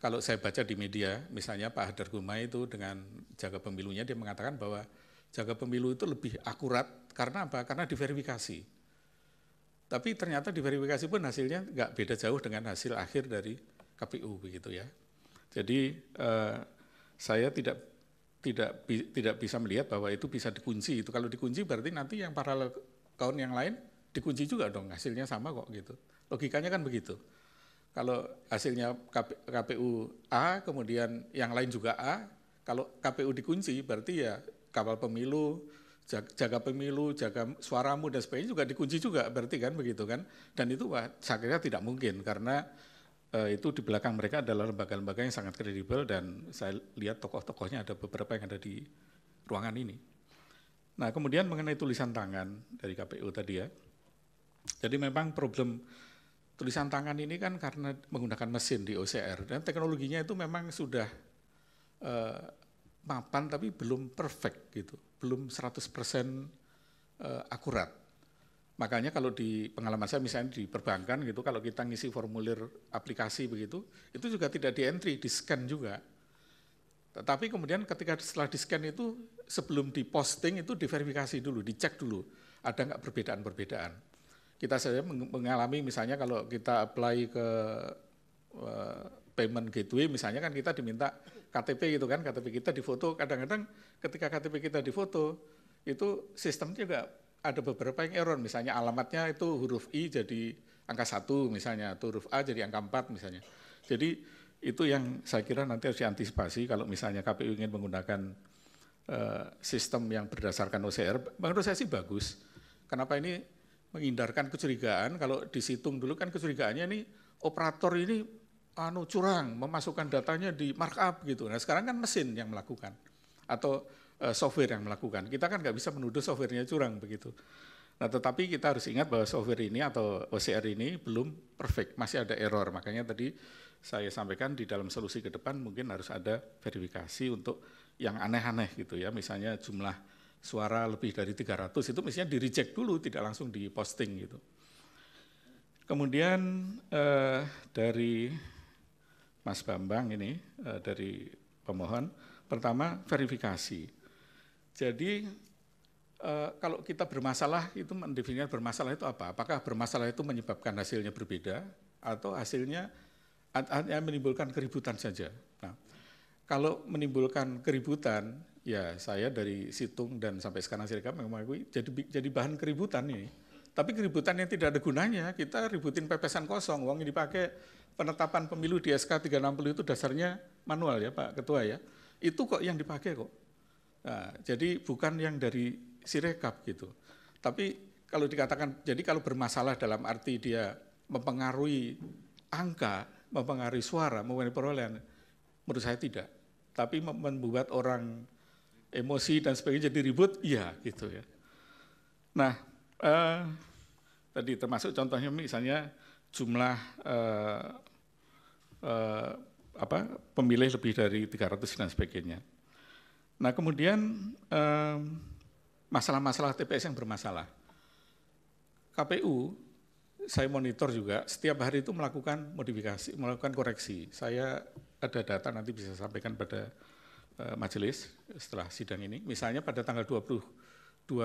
kalau saya baca di media, misalnya Pak Hadar Gumai itu dengan jaga pemilunya, dia mengatakan bahwa jaga pemilu itu lebih akurat, karena apa? Karena diverifikasi. Tapi ternyata diverifikasi pun hasilnya nggak beda jauh dengan hasil akhir dari KPU begitu ya. Jadi saya tidak bisa melihat bahwa itu bisa dikunci. Itu kalau dikunci berarti nanti yang paralel account yang lain dikunci juga dong, hasilnya sama kok gitu. Logikanya kan begitu. Kalau hasilnya KPU A, kemudian yang lain juga A, kalau KPU dikunci berarti ya kawal pemilu, jaga pemilu, jaga suaramu dan sebagainya juga dikunci juga, berarti kan begitu kan. Dan itu saya kira tidak mungkin karena itu di belakang mereka adalah lembaga-lembaga yang sangat kredibel dan saya lihat tokoh-tokohnya ada beberapa yang ada di ruangan ini. Nah kemudian mengenai tulisan tangan dari KPU tadi ya, jadi memang problem tulisan tangan ini kan karena menggunakan mesin di OCR dan teknologinya itu memang sudah mapan tapi belum perfect gitu, belum 100% akurat. Makanya kalau di pengalaman saya misalnya di perbankan gitu, kalau kita ngisi formulir aplikasi begitu, itu juga tidak di-entry, di-scan juga. Tetapi kemudian ketika setelah di-scan itu, sebelum di-posting itu diverifikasi dulu, dicek dulu, ada nggak perbedaan-perbedaan. Kita saja mengalami misalnya kalau kita apply ke payment gateway misalnya kan kita diminta KTP gitu kan, KTP kita difoto, kadang-kadang ketika KTP kita difoto, itu sistem juga ada beberapa yang error, misalnya alamatnya itu huruf I jadi angka 1 misalnya, atau huruf A jadi angka 4 misalnya. Jadi itu yang saya kira nanti harus diantisipasi kalau misalnya KPU ingin menggunakan sistem yang berdasarkan OCR, menurut saya sih bagus. Kenapa ini menghindarkan kecurigaan, kalau di Situng dulu kan kecurigaannya ini operator ini curang, memasukkan datanya di markup gitu. Nah sekarang kan mesin yang melakukan, atau software yang melakukan. Kita kan nggak bisa menuduh softwarenya curang begitu. Nah tetapi kita harus ingat bahwa software ini atau OCR ini belum perfect, masih ada error. Makanya tadi saya sampaikan di dalam solusi ke depan mungkin harus ada verifikasi untuk yang aneh-aneh gitu ya. Misalnya jumlah suara lebih dari 300 itu mestinya di-reject dulu, tidak langsung di-posting gitu. Kemudian dari Mas Bambang ini, dari pemohon, pertama verifikasi. Jadi kalau kita bermasalah itu mendefinisikan bermasalah itu apa? Apakah bermasalah itu menyebabkan hasilnya berbeda atau hasilnya hanya menimbulkan keributan saja? Nah, kalau menimbulkan keributan, ya saya dari Situng dan sampai sekarang Sirekap mengakui jadi bahan keributan ini. Tapi keributan yang tidak ada gunanya, kita ributin pepesan kosong, uang yang dipakai penetapan pemilu di SK 360 itu dasarnya manual ya Pak Ketua ya. Itu kok yang dipakai kok. Nah, jadi bukan yang dari Sirekap gitu. Tapi kalau dikatakan, jadi kalau bermasalah dalam arti dia mempengaruhi angka, mempengaruhi suara, mempengaruhi perolehan, menurut saya tidak. Tapi membuat orang emosi dan sebagainya jadi ribut, iya gitu ya. Nah, tadi termasuk contohnya misalnya jumlah pemilih lebih dari 300 dan sebagainya. Nah, kemudian masalah-masalah TPS yang bermasalah. KPU, saya monitor juga, setiap hari itu melakukan modifikasi, melakukan koreksi. Saya ada data nanti bisa sampaikan pada majelis setelah sidang ini. Misalnya pada tanggal 22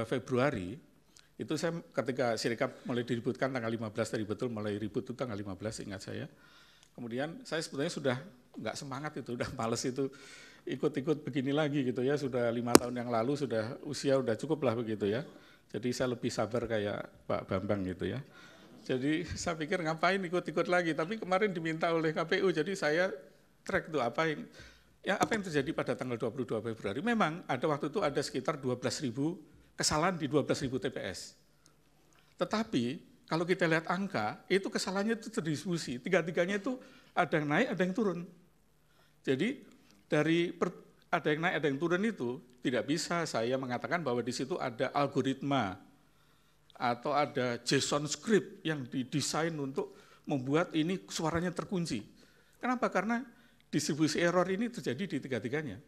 Februari, itu saya ketika Sirekap mulai diributkan tanggal 15 tadi betul mulai ribut itu tanggal 15 ingat saya. Kemudian saya sebetulnya sudah nggak semangat itu, udah males itu ikut-ikut begini lagi gitu ya, sudah 5 tahun yang lalu sudah usia udah cukup lah begitu ya. Jadi saya lebih sabar kayak Pak Bambang gitu ya. Jadi saya pikir ngapain ikut-ikut lagi, tapi kemarin diminta oleh KPU, jadi saya track tuh apa yang terjadi pada tanggal 22 Februari. Memang ada waktu itu ada sekitar 12.000 kesalahan di 12.000 TPS. Tetapi kalau kita lihat angka, itu kesalahannya itu terdistribusi, tiga-tiganya itu ada yang naik, ada yang turun. Jadi dari ada yang naik, ada yang turun itu tidak bisa saya mengatakan bahwa di situ ada algoritma atau ada JSON script yang didesain untuk membuat ini suaranya terkunci. Kenapa? Karena distribusi error ini terjadi di tiga-tiganya.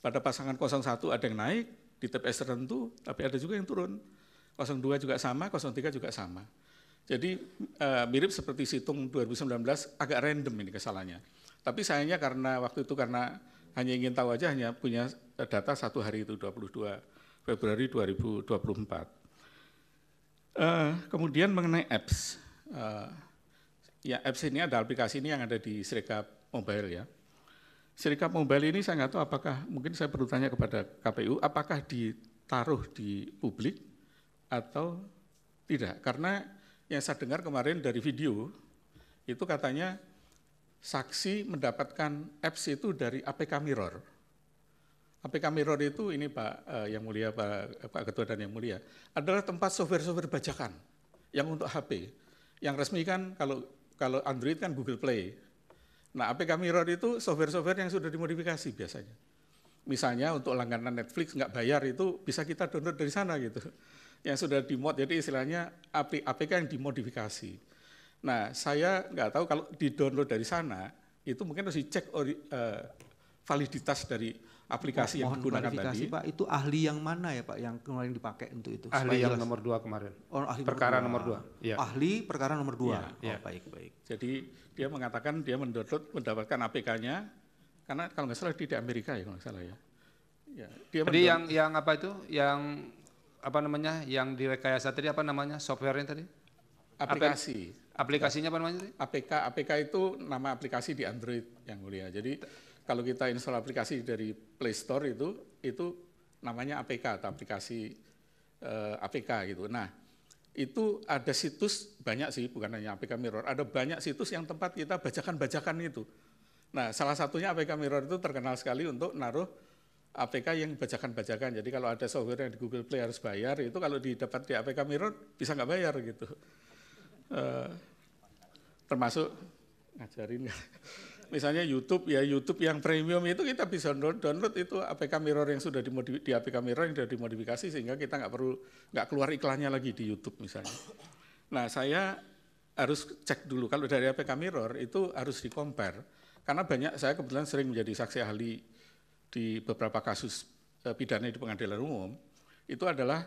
Pada pasangan 01 ada yang naik, di TPS tertentu, tapi ada juga yang turun. 02 juga sama, 03 juga sama. Jadi mirip seperti situng 2019, agak random ini kesalahannya. Tapi sayangnya karena waktu itu karena hanya ingin tahu aja, hanya punya data satu hari itu, 22 Februari 2024. Kemudian mengenai apps. Ya apps ini ada aplikasi ini yang ada di Sirekap Mobile ya. Sirekap Mobile ini saya nggak tahu apakah, mungkin saya perlu tanya kepada KPU, apakah ditaruh di publik atau tidak. Karena yang saya dengar kemarin dari video, itu katanya saksi mendapatkan apps itu dari APK Mirror. APK Mirror itu ini Pak yang mulia, Pak Ketua dan yang mulia, adalah tempat software-software bajakan yang untuk HP. Yang resmi kan kalau Android kan Google Play. Nah, APK Mirror itu software-software yang sudah dimodifikasi biasanya. Misalnya untuk langganan Netflix nggak bayar itu bisa kita download dari sana gitu. Yang sudah dimod, jadi istilahnya APK yang dimodifikasi. Nah, saya nggak tahu kalau di-download dari sana, itu mungkin harus dicek validitas dari aplikasi yang digunakan tadi. Pak, itu ahli yang mana ya Pak yang kemarin dipakai untuk itu? Ahli yang nomor 2 kemarin. Oh, ahli perkara nomor 2. Ya. Ahli perkara nomor 2. Ya, ya. Baik. Jadi dia mengatakan dia mendapatkan APK-nya, karena kalau nggak salah di Amerika ya kalau nggak salah ya. Dia tadi yang apa itu? Yang apa namanya? Yang direkayasa tadi apa namanya? Software-nya tadi? Aplikasi. Aplikasinya apa namanya tadi? APK itu nama aplikasi di Android yang mulia. Jadi kalau kita install aplikasi dari Play Store itu namanya APK atau aplikasi APK gitu. Nah, itu ada situs banyak sih, bukan hanya APK Mirror, ada banyak situs yang tempat kita bajakan-bajakan itu. Nah, salah satunya APK Mirror itu terkenal sekali untuk naruh APK yang bajakan-bajakan. Jadi kalau ada software yang di Google Play harus bayar, itu kalau didapat di APK Mirror bisa nggak bayar gitu. Termasuk ngajarin misalnya YouTube yang premium itu kita bisa download itu APK Mirror yang sudah di APK Mirror yang sudah dimodifikasi sehingga kita nggak keluar iklannya lagi di YouTube misalnya. Nah, saya harus cek dulu kalau dari APK Mirror itu harus di-compare karena saya kebetulan sering menjadi saksi ahli di beberapa kasus pidana di pengadilan umum. Itu adalah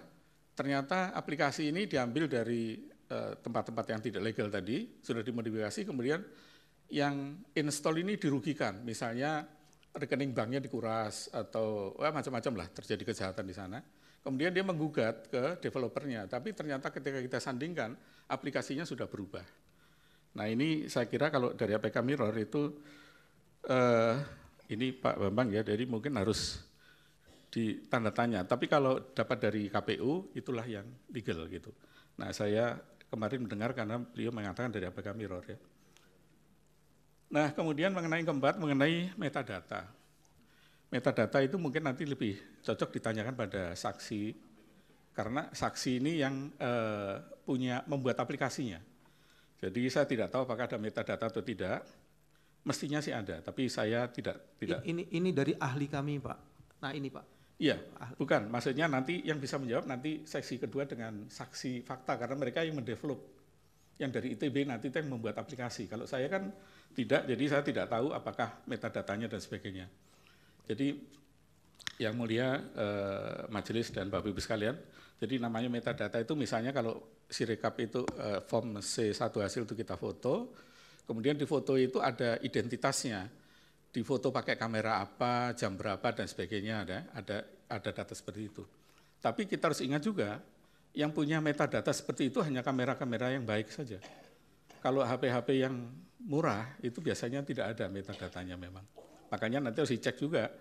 ternyata aplikasi ini diambil dari tempat-tempat yang tidak legal tadi, sudah dimodifikasi, kemudian yang install ini dirugikan, misalnya rekening banknya dikuras atau macam-macam lah, terjadi kejahatan di sana. Kemudian dia menggugat ke developernya, tapi ternyata ketika kita sandingkan, aplikasinya sudah berubah. Nah ini saya kira kalau dari APK Mirror itu, ini Pak Bambang ya, jadi mungkin harus ditanda tanya. Tapi kalau dapat dari KPU, itulah yang legal gitu. Nah saya kemarin mendengar karena beliau mengatakan dari APK Mirror ya. Nah, kemudian mengenai metadata. Metadata itu mungkin nanti lebih cocok ditanyakan pada saksi, karena saksi ini yang membuat aplikasinya. Jadi saya tidak tahu apakah ada metadata atau tidak. Mestinya sih ada, tapi saya tidak. Ini dari ahli kami, Pak. Nah ini Pak, Iya, bukan. Maksudnya nanti yang bisa menjawab nanti seksi kedua dengan saksi fakta, karena mereka yang mendevelop. Yang dari ITB nanti itu yang membuat aplikasi. Kalau saya kan tidak, jadi saya tidak tahu apakah metadatanya dan sebagainya. Jadi yang mulia majelis dan Bapak Ibu sekalian, jadi namanya metadata itu misalnya kalau Sirekap itu form C1 hasil itu kita foto, kemudian di foto itu ada identitasnya, di foto pakai kamera apa, jam berapa dan sebagainya, ada data seperti itu. Tapi kita harus ingat juga, yang punya metadata seperti itu hanya kamera-kamera yang baik saja. Kalau HP-HP yang murah itu biasanya tidak ada metadatanya memang. Makanya nanti harus dicek juga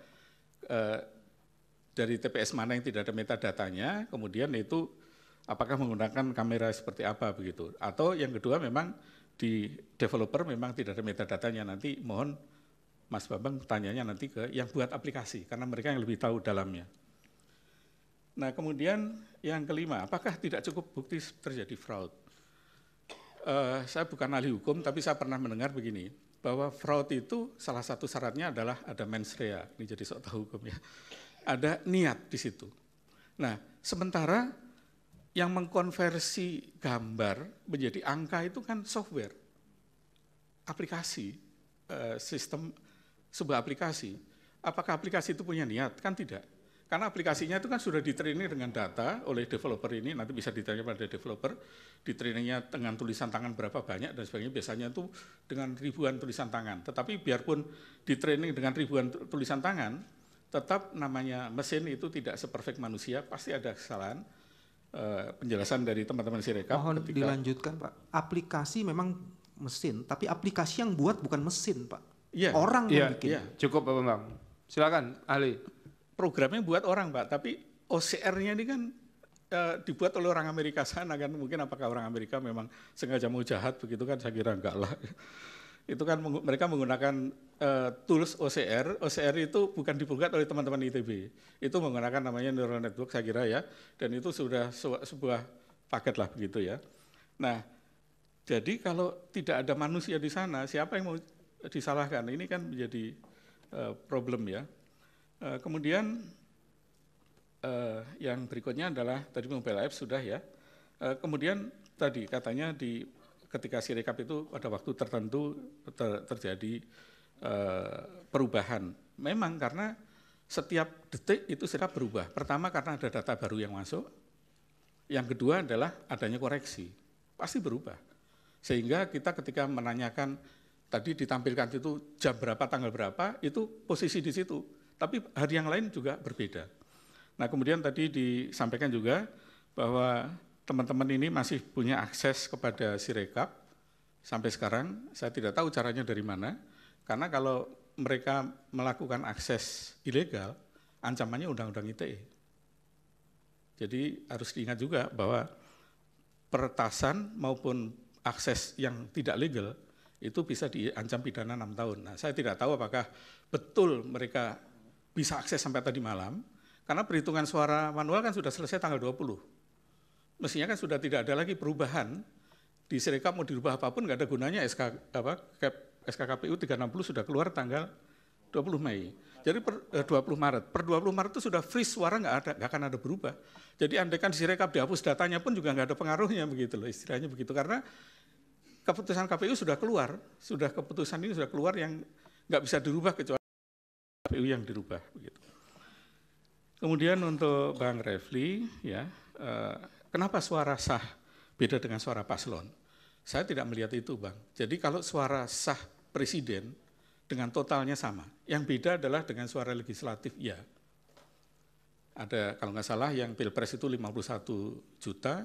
dari TPS mana yang tidak ada metadatanya, kemudian itu apakah menggunakan kamera seperti apa begitu. Atau yang kedua memang di developer memang tidak ada metadatanya, nanti mohon Mas Bambang tanyanya nanti ke yang buat aplikasi, karena mereka yang lebih tahu dalamnya. Nah kemudian yang kelima, apakah tidak cukup bukti terjadi fraud? Saya bukan ahli hukum, tapi saya pernah mendengar begini, bahwa fraud itu salah satu syaratnya adalah ada mens rea, ini jadi sok tahu hukum ya, ada niat di situ. Nah sementara yang mengkonversi gambar menjadi angka itu kan software, aplikasi, sistem sebuah aplikasi. Apakah aplikasi itu punya niat? Kan tidak. Karena aplikasinya itu kan sudah di-training dengan data oleh developer ini, nanti bisa ditanya pada developer, di-trainingnya dengan tulisan tangan berapa banyak dan sebagainya, biasanya itu dengan ribuan tulisan tangan. Tetapi biarpun di-training dengan ribuan tulisan tangan, tetap namanya mesin itu tidak seperfect manusia, pasti ada kesalahan. Penjelasan dari teman-teman Sirekap. Mohon dilanjutkan Pak, aplikasi memang mesin, tapi aplikasi yang buat bukan mesin Pak. Ya, orang yang bikin. Iya, cukup Pak Bambang. Silakan ahli. Programnya buat orang Pak, tapi OCR-nya ini kan dibuat oleh orang Amerika sana kan, mungkin apakah orang Amerika memang sengaja mau jahat begitu kan, saya kira enggak lah. Itu kan mereka menggunakan tools OCR itu bukan dibuat oleh teman-teman ITB, itu menggunakan namanya neural network saya kira ya, dan itu sudah sebuah paket lah begitu ya. Nah, jadi kalau tidak ada manusia di sana, siapa yang mau disalahkan? Ini kan menjadi problem ya. Kemudian yang berikutnya adalah tadi mobile app sudah ya. Kemudian tadi katanya ketika Sirekap itu pada waktu tertentu terjadi perubahan. Memang karena setiap detik itu Sirekap berubah. Pertama karena ada data baru yang masuk. Yang kedua adalah adanya koreksi. Pasti berubah. Sehingga kita ketika menanyakan tadi ditampilkan itu jam berapa, tanggal berapa, itu posisi di situ. Tapi hari yang lain juga berbeda. Nah kemudian tadi disampaikan juga bahwa teman-teman ini masih punya akses kepada Sirekap sampai sekarang. Saya tidak tahu caranya dari mana, karena kalau mereka melakukan akses ilegal, ancamannya Undang-Undang ITE. Jadi harus diingat juga bahwa peretasan maupun akses yang tidak legal itu bisa diancam pidana 6 tahun. Nah saya tidak tahu apakah betul mereka bisa akses sampai tadi malam, karena perhitungan suara manual kan sudah selesai tanggal 20. Mestinya kan sudah tidak ada lagi perubahan, di Sirekap mau dirubah apapun nggak ada gunanya. SKKPU 360 sudah keluar tanggal 20 Mei. Jadi per 20 Maret itu sudah freeze, suara nggak akan ada berubah. Jadi andaikan di Sirekap dihapus datanya pun juga nggak ada pengaruhnya begitu loh, istilahnya begitu, karena keputusan KPU sudah keluar, keputusan ini sudah keluar yang nggak bisa dirubah kecuali KPU yang dirubah begitu. Kemudian untuk Bang Refli ya, kenapa suara sah beda dengan suara paslon? Saya tidak melihat itu Bang. Jadi kalau suara sah presiden dengan totalnya sama, yang beda adalah dengan suara legislatif ya. Ada kalau nggak salah yang Pilpres itu 51 juta,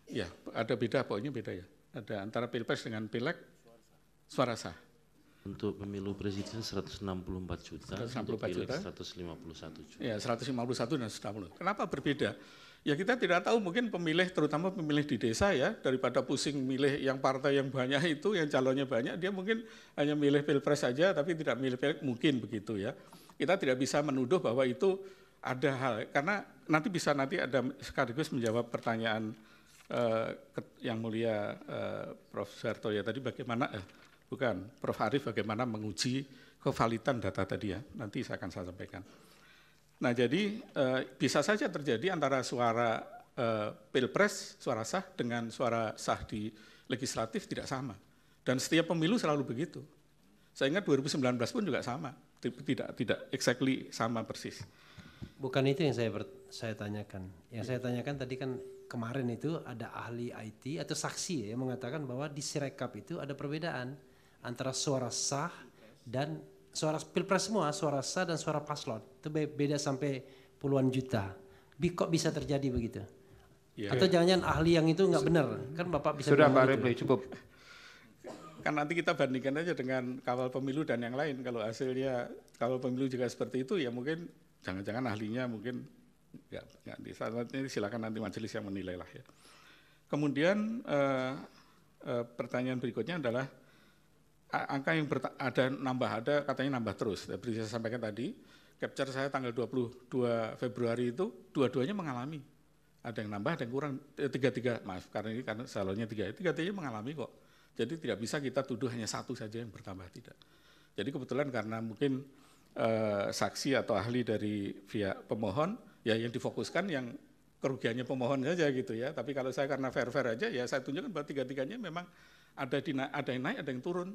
ya ada beda, pokoknya beda ya. Ada antara Pilpres dengan Pileg suara sah. Untuk pemilu presiden 164 juta, 164 untuk pileg juta. 151 juta. Ya 151 dan 160. Kenapa berbeda? Ya kita tidak tahu, mungkin pemilih, terutama pemilih di desa ya, daripada pusing milih yang partai yang banyak itu, yang calonnya banyak, dia mungkin hanya milih Pilpres saja tapi tidak milih Pileg, mungkin begitu ya. Kita tidak bisa menuduh bahwa itu ada hal, karena nanti ada sekaligus menjawab pertanyaan yang mulia Prof. Suharto ya tadi, bagaimana Prof. Arief bagaimana menguji kevalidan data tadi ya, nanti saya akan sampaikan. Nah jadi bisa saja terjadi antara suara pilpres, suara sah dengan suara sah di legislatif tidak sama. Dan setiap pemilu selalu begitu. Saya ingat 2019 pun juga sama, tidak exactly sama persis. Bukan itu yang saya tanyakan. Yang saya tanyakan tadi kan kemarin itu ada ahli IT atau saksi yang mengatakan bahwa di Sirekap itu ada perbedaan antara suara sah dan suara pilpres semua, suara sah dan suara paslon. Itu beda sampai puluhan juta. Kok bisa terjadi begitu? Ya. Atau jangan-jangan ahli yang itu nggak benar? Kan Bapak bisa sudah Pak Repli, cukup. Kan nanti kita bandingkan aja dengan kawal pemilu dan yang lain. Kalau hasilnya kawal pemilu juga seperti itu, ya mungkin jangan-jangan ahlinya mungkin nggak di saat ini silakan nanti majelis yang menilai lah ya. Kemudian pertanyaan berikutnya adalah angka yang ada katanya nambah terus. Seperti saya sampaikan tadi, capture saya tanggal 22 Februari itu dua-duanya mengalami. Ada yang nambah, ada yang kurang, tiga-tiga, maaf karena ini karena salonnya tiga-tiganya mengalami kok. Jadi tidak bisa kita tuduh hanya satu saja yang bertambah, tidak. Jadi kebetulan karena mungkin saksi atau ahli dari pihak pemohon, ya yang difokuskan yang kerugiannya pemohon saja gitu ya. Tapi kalau saya karena fair-fair aja, ya saya tunjukkan bahwa tiga-tiganya memang ada yang naik, ada yang turun.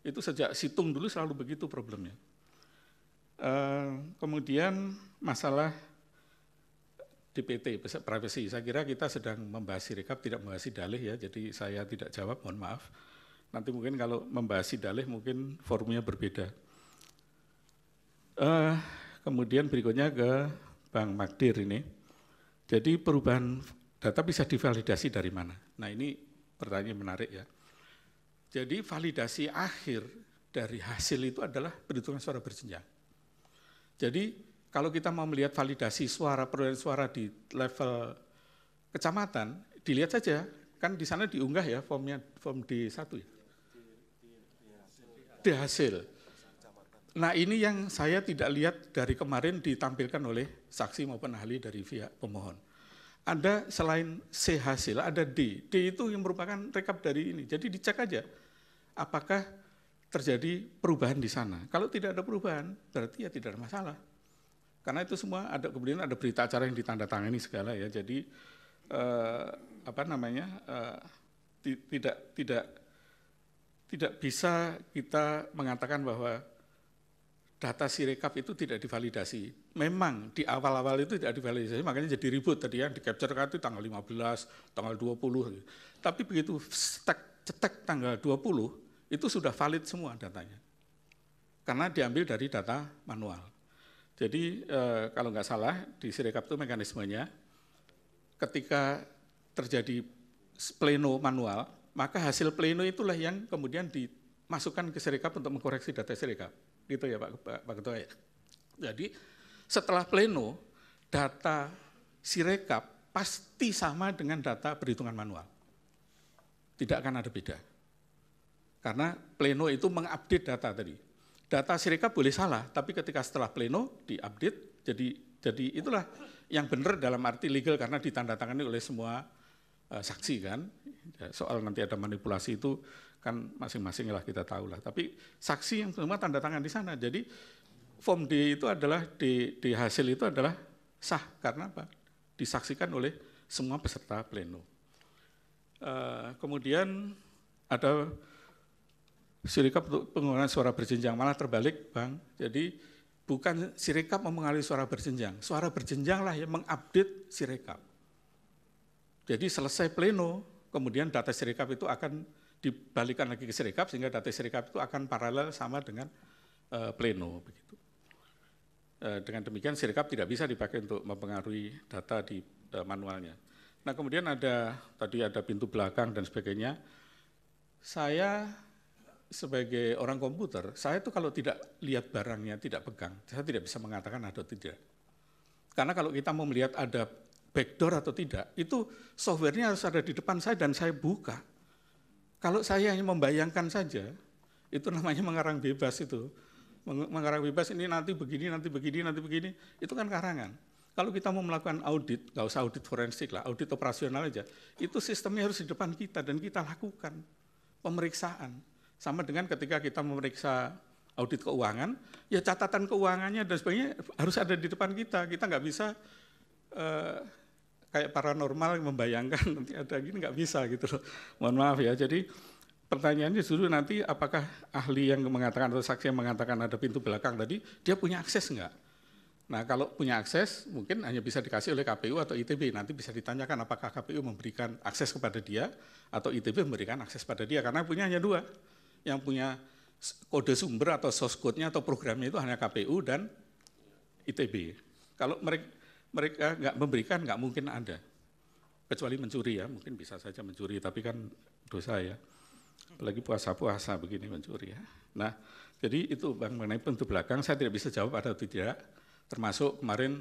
Itu sejak situng dulu selalu begitu problemnya. Kemudian masalah DPT, privacy. Saya kira kita sedang membahas Sirekap, tidak membahas dalih ya. Jadi saya tidak jawab, mohon maaf. Nanti mungkin kalau membahas dalih mungkin forumnya berbeda. Kemudian berikutnya ke Bang Magdir ini. Jadi perubahan data bisa divalidasi dari mana? Nah ini pertanyaan menarik ya. Jadi validasi akhir dari hasil itu adalah perhitungan suara berjenjang. Jadi kalau kita mau melihat validasi suara, perolehan suara di level kecamatan, dilihat saja, kan di sana diunggah ya form D1 ya. Di hasil. Nah ini yang saya tidak lihat dari kemarin ditampilkan oleh saksi maupun ahli dari pihak pemohon. Ada selain C hasil, ada D. D itu yang merupakan rekap dari ini. Jadi dicek aja apakah terjadi perubahan di sana. Kalau tidak ada perubahan, berarti ya tidak ada masalah. Karena itu semua ada, kemudian ada berita acara yang ditandatangani segala ya. Jadi tidak bisa kita mengatakan bahwa data Sirekap itu tidak divalidasi. Memang di awal-awal itu tidak divalidasi, makanya jadi ribut tadi ya, di capture kan itu tanggal 15, tanggal 20. Tapi begitu cetek tanggal 20, itu sudah valid semua datanya. Karena diambil dari data manual. Jadi kalau nggak salah di Sirekap itu mekanismenya, ketika terjadi pleno manual, maka hasil pleno itulah yang kemudian dimasukkan ke Sirekap untuk mengkoreksi data Sirekap. Gitu ya Pak Ketua ya. Jadi setelah pleno, data Sirekap pasti sama dengan data perhitungan manual. Tidak akan ada beda. Karena pleno itu mengupdate data tadi. Data Sirekap boleh salah, tapi ketika setelah pleno diupdate, jadi itulah yang benar dalam arti legal karena ditandatangani oleh semua saksi kan. Soal nanti ada manipulasi itu kan masing-masing lah kita tahu lah. Tapi saksi yang semua tanda tangan di sana. Jadi form D itu adalah di hasil itu adalah sah karena apa? Disaksikan oleh semua peserta pleno. Kemudian ada Sirekap untuk penggunaan suara berjenjang, malah terbalik Bang. Jadi bukan Sirekap mempengaruhi suara berjenjang lah yang mengupdate Sirekap. Jadi selesai pleno, kemudian data Sirekap itu akan dibalikan lagi ke Sirekap sehingga data Sirekap itu akan paralel sama dengan pleno begitu. Dengan demikian Sirekap tidak bisa dipakai untuk mempengaruhi data di manualnya. Nah kemudian tadi ada pintu belakang dan sebagainya. Saya sebagai orang komputer, saya tuh kalau tidak lihat barangnya, tidak pegang, saya tidak bisa mengatakan ada atau tidak. Karena kalau kita mau melihat ada backdoor atau tidak, itu softwarenya harus ada di depan saya dan saya buka. Kalau saya hanya membayangkan saja, itu namanya mengarang bebas itu. Mengarang bebas ini nanti begini, nanti begini, nanti begini, itu kan karangan. Kalau kita mau melakukan audit, nggak usah audit forensik lah, audit operasional aja, itu sistemnya harus di depan kita dan kita lakukan pemeriksaan. Sama dengan ketika kita memeriksa audit keuangan, ya catatan keuangannya dan sebagainya harus ada di depan kita. Kita nggak bisa kayak paranormal membayangkan nanti ada gini, nggak bisa gitu loh. Mohon maaf ya. Jadi pertanyaannya justru nanti apakah ahli yang mengatakan atau saksi yang mengatakan ada pintu belakang tadi, dia punya akses nggak? Nah kalau punya akses mungkin hanya bisa dikasih oleh KPU atau ITB. Nanti bisa ditanyakan apakah KPU memberikan akses kepada dia atau ITB memberikan akses pada dia. Karena punya hanya dua. Yang punya kode sumber atau source code-nya atau programnya itu hanya KPU dan ITB. Kalau mereka nggak memberikan, nggak mungkin ada. Kecuali mencuri ya, mungkin bisa saja mencuri, tapi kan dosa ya. Apalagi puasa-puasa begini mencuri ya. Nah, jadi itu Bang mengenai pintu belakang, saya tidak bisa jawab ada atau tidak. Termasuk kemarin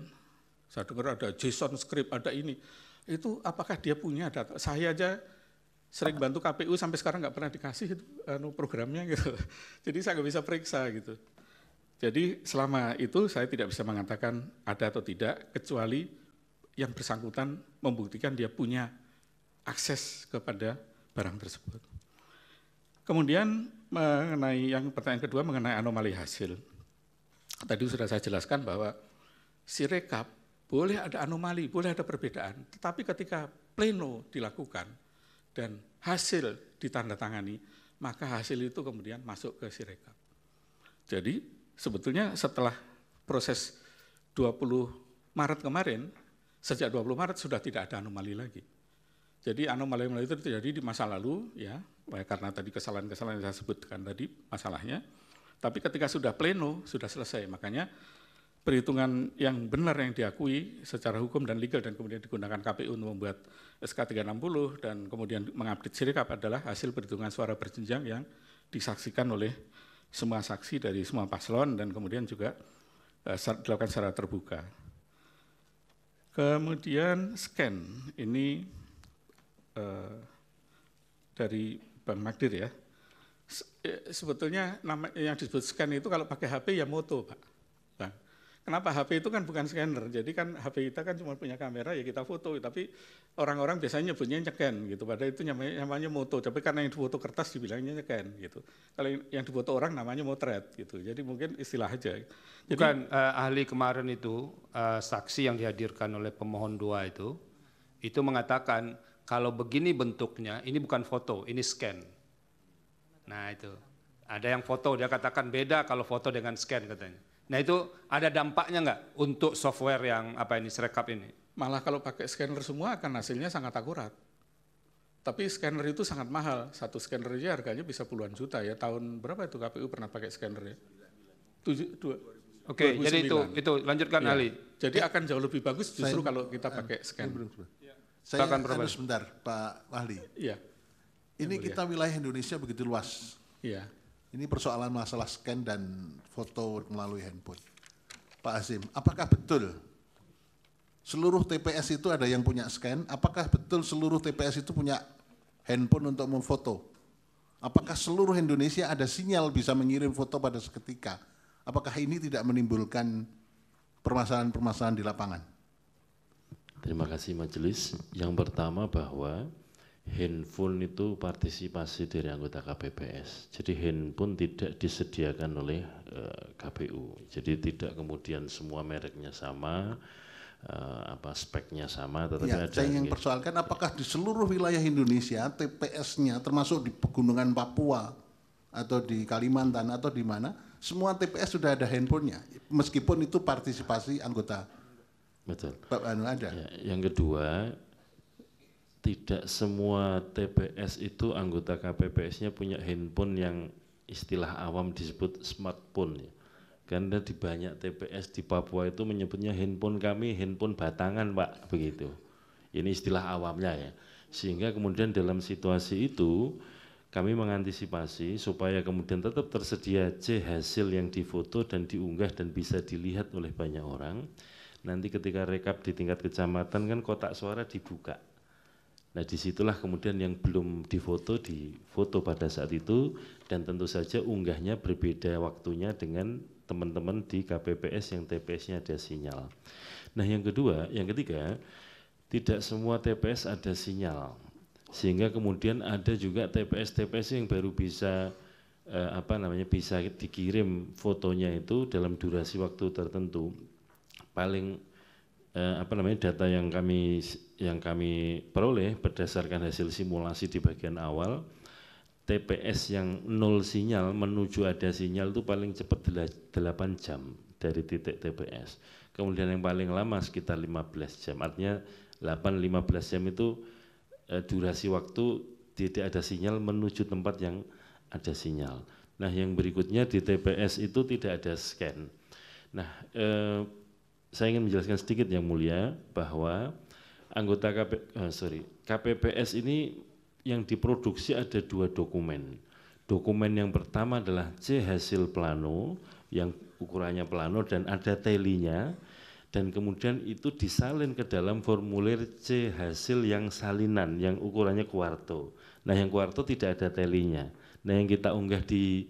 saya dengar ada JSON script, ada ini. Itu apakah dia punya data? Saya aja sering bantu KPU sampai sekarang nggak pernah dikasih programnya gitu. Jadi saya nggak bisa periksa gitu. Jadi selama itu saya tidak bisa mengatakan ada atau tidak, kecuali yang bersangkutan membuktikan dia punya akses kepada barang tersebut. Kemudian mengenai yang pertanyaan kedua mengenai anomali hasil. Tadi sudah saya jelaskan bahwa Sirekap boleh ada anomali, boleh ada perbedaan, tetapi ketika pleno dilakukan dan hasil ditandatangani, maka hasil itu kemudian masuk ke Sirekap. Jadi sebetulnya setelah proses 20 Maret kemarin, sejak 20 Maret sudah tidak ada anomali lagi. Jadi anomali itu terjadi di masa lalu, ya, karena tadi kesalahan-kesalahan yang saya sebutkan tadi masalahnya. Tapi ketika sudah pleno, sudah selesai. Makanya perhitungan yang benar yang diakui secara hukum dan legal dan kemudian digunakan KPU untuk membuat SK 360 dan kemudian mengupdate Sirekap adalah hasil perhitungan suara berjenjang yang disaksikan oleh semua saksi dari semua paslon dan kemudian juga dilakukan secara terbuka. Kemudian scan, ini dari Bang Magdir ya. Sebetulnya nama yang disebut scan itu kalau pakai HP ya moto, Pak. Bang. Kenapa HP itu kan bukan scanner, jadi kan HP kita kan cuma punya kamera ya kita foto, tapi orang-orang biasanya nyebutnya nyeken gitu, padahal itu namanya moto, tapi karena yang difoto kertas dibilangnya nyeken gitu. Kalau yang difoto orang namanya motret gitu, jadi mungkin istilah aja. Jadi, bukan ahli kemarin itu, saksi yang dihadirkan oleh pemohon 2 itu mengatakan kalau begini bentuknya, ini bukan foto, ini scan. Nah itu, ada yang foto, dia katakan beda kalau foto dengan scan katanya. Nah itu ada dampaknya nggak untuk software yang Sirekap ini? Malah kalau pakai scanner semua akan hasilnya sangat akurat. Tapi scanner itu sangat mahal, satu scanner aja harganya bisa puluhan juta ya. Tahun berapa itu KPU pernah pakai scanner ya? Oke, jadi itu lanjutkan ya. Ali. Jadi akan jauh lebih bagus justru kalau kita pakai scanner. Saya harus sebentar Pak Ahli. Iya. Ini kita wilayah Indonesia begitu luas. Iya. Ini persoalan masalah scan dan foto melalui handphone. Pak Azim, apakah betul seluruh TPS itu ada yang punya scan? Apakah betul seluruh TPS itu punya handphone untuk memfoto? Apakah seluruh Indonesia ada sinyal bisa mengirim foto pada seketika? Apakah ini tidak menimbulkan permasalahan-permasalahan di lapangan? Terima kasih majelis. Yang pertama bahwa handphone itu partisipasi dari anggota KPPS. Jadi handphone tidak disediakan oleh KPU. Jadi tidak kemudian semua mereknya sama, speknya sama, tetapi ya, ada. Saya ingin persoalkan apakah di seluruh wilayah Indonesia TPS-nya termasuk di pegunungan Papua atau di Kalimantan atau di mana semua TPS sudah ada handphonenya, meskipun itu partisipasi anggota. Betul. Ada. Ya, yang kedua, tidak semua TPS itu anggota KPPS-nya punya handphone yang istilah awam disebut smartphone. Ya. Karena di banyak TPS di Papua itu menyebutnya handphone kami, handphone batangan Pak, begitu. Ini istilah awamnya ya. Sehingga kemudian dalam situasi itu kami mengantisipasi supaya kemudian tetap tersedia hasil yang difoto dan diunggah dan bisa dilihat oleh banyak orang. Nanti ketika rekap di tingkat kecamatan kan kotak suara dibuka. Nah disitulah kemudian yang belum difoto pada saat itu dan tentu saja unggahnya berbeda waktunya dengan teman-teman di KPPS yang TPS-nya ada sinyal. Nah yang ketiga, tidak semua TPS ada sinyal. Sehingga kemudian ada juga TPS-TPS yang baru bisa bisa dikirim fotonya itu dalam durasi waktu tertentu. Paling data yang kami peroleh berdasarkan hasil simulasi di bagian awal, TPS yang 0 sinyal menuju ada sinyal itu paling cepat 8 jam dari titik TPS. Kemudian yang paling lama sekitar 15 jam. Artinya 8-15 jam itu durasi waktu tidak ada sinyal menuju tempat yang ada sinyal. Nah, yang berikutnya di TPS itu tidak ada scan. Nah, saya ingin menjelaskan sedikit Yang Mulia bahwa anggota KPPS ini yang diproduksi ada 2 dokumen. Dokumen yang pertama adalah C hasil plano yang ukurannya plano dan ada telinya, dan kemudian itu disalin ke dalam formulir C hasil yang salinan yang ukurannya kuarto. Nah, yang kuarto tidak ada telinya. Nah, yang kita unggah di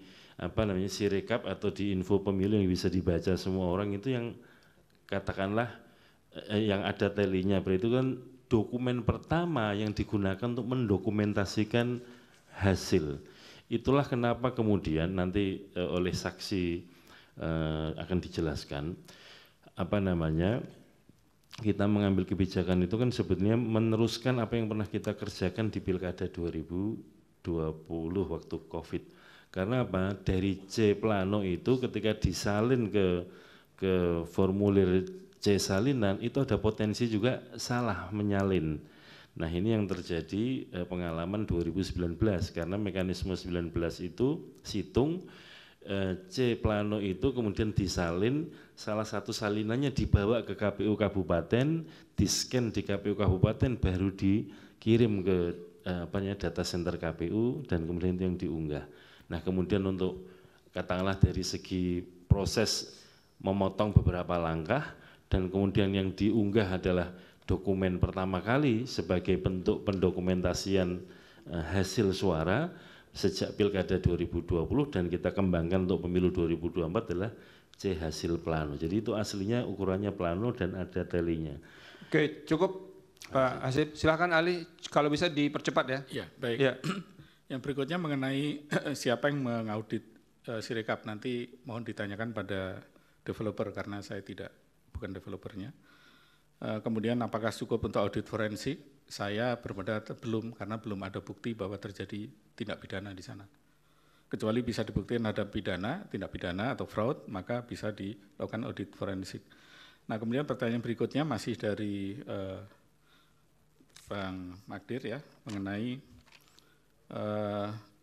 Sirekap atau di info pemilu yang bisa dibaca semua orang itu yang katakanlah yang ada telinya. Berarti itu kan dokumen pertama yang digunakan untuk mendokumentasikan hasil. Itulah kenapa kemudian nanti oleh saksi akan dijelaskan kita mengambil kebijakan itu kan sebetulnya meneruskan apa yang pernah kita kerjakan di Pilkada 2020 waktu Covid. Karena apa? Dari C plano itu ketika disalin ke formulir C salinan itu ada potensi juga salah menyalin. Nah, ini yang terjadi pengalaman 2019 karena mekanisme 19 itu situng C plano itu kemudian disalin, salah satu salinannya dibawa ke KPU Kabupaten, di-scan di KPU Kabupaten, baru dikirim ke data center KPU dan kemudian itu yang diunggah. Nah, kemudian untuk katakanlah dari segi proses memotong beberapa langkah, dan kemudian yang diunggah adalah dokumen pertama kali sebagai bentuk pendokumentasian hasil suara sejak Pilkada 2020 dan kita kembangkan untuk pemilu 2024 adalah C hasil plano. Jadi itu aslinya ukurannya plano dan ada telinya. Oke, cukup Pak Hasib. Silakan Ali, kalau bisa dipercepat ya. Ya, baik. Ya. Yang berikutnya mengenai siapa yang mengaudit Sirekap, nanti mohon ditanyakan pada developer karena saya bukan developernya. Kemudian apakah cukup untuk audit forensik? Saya berpendapat belum, karena belum ada bukti bahwa terjadi tindak pidana di sana. Kecuali bisa dibuktikan ada tindak pidana atau fraud, maka bisa dilakukan audit forensik. Nah, kemudian pertanyaan berikutnya masih dari Bang Magdir ya, mengenai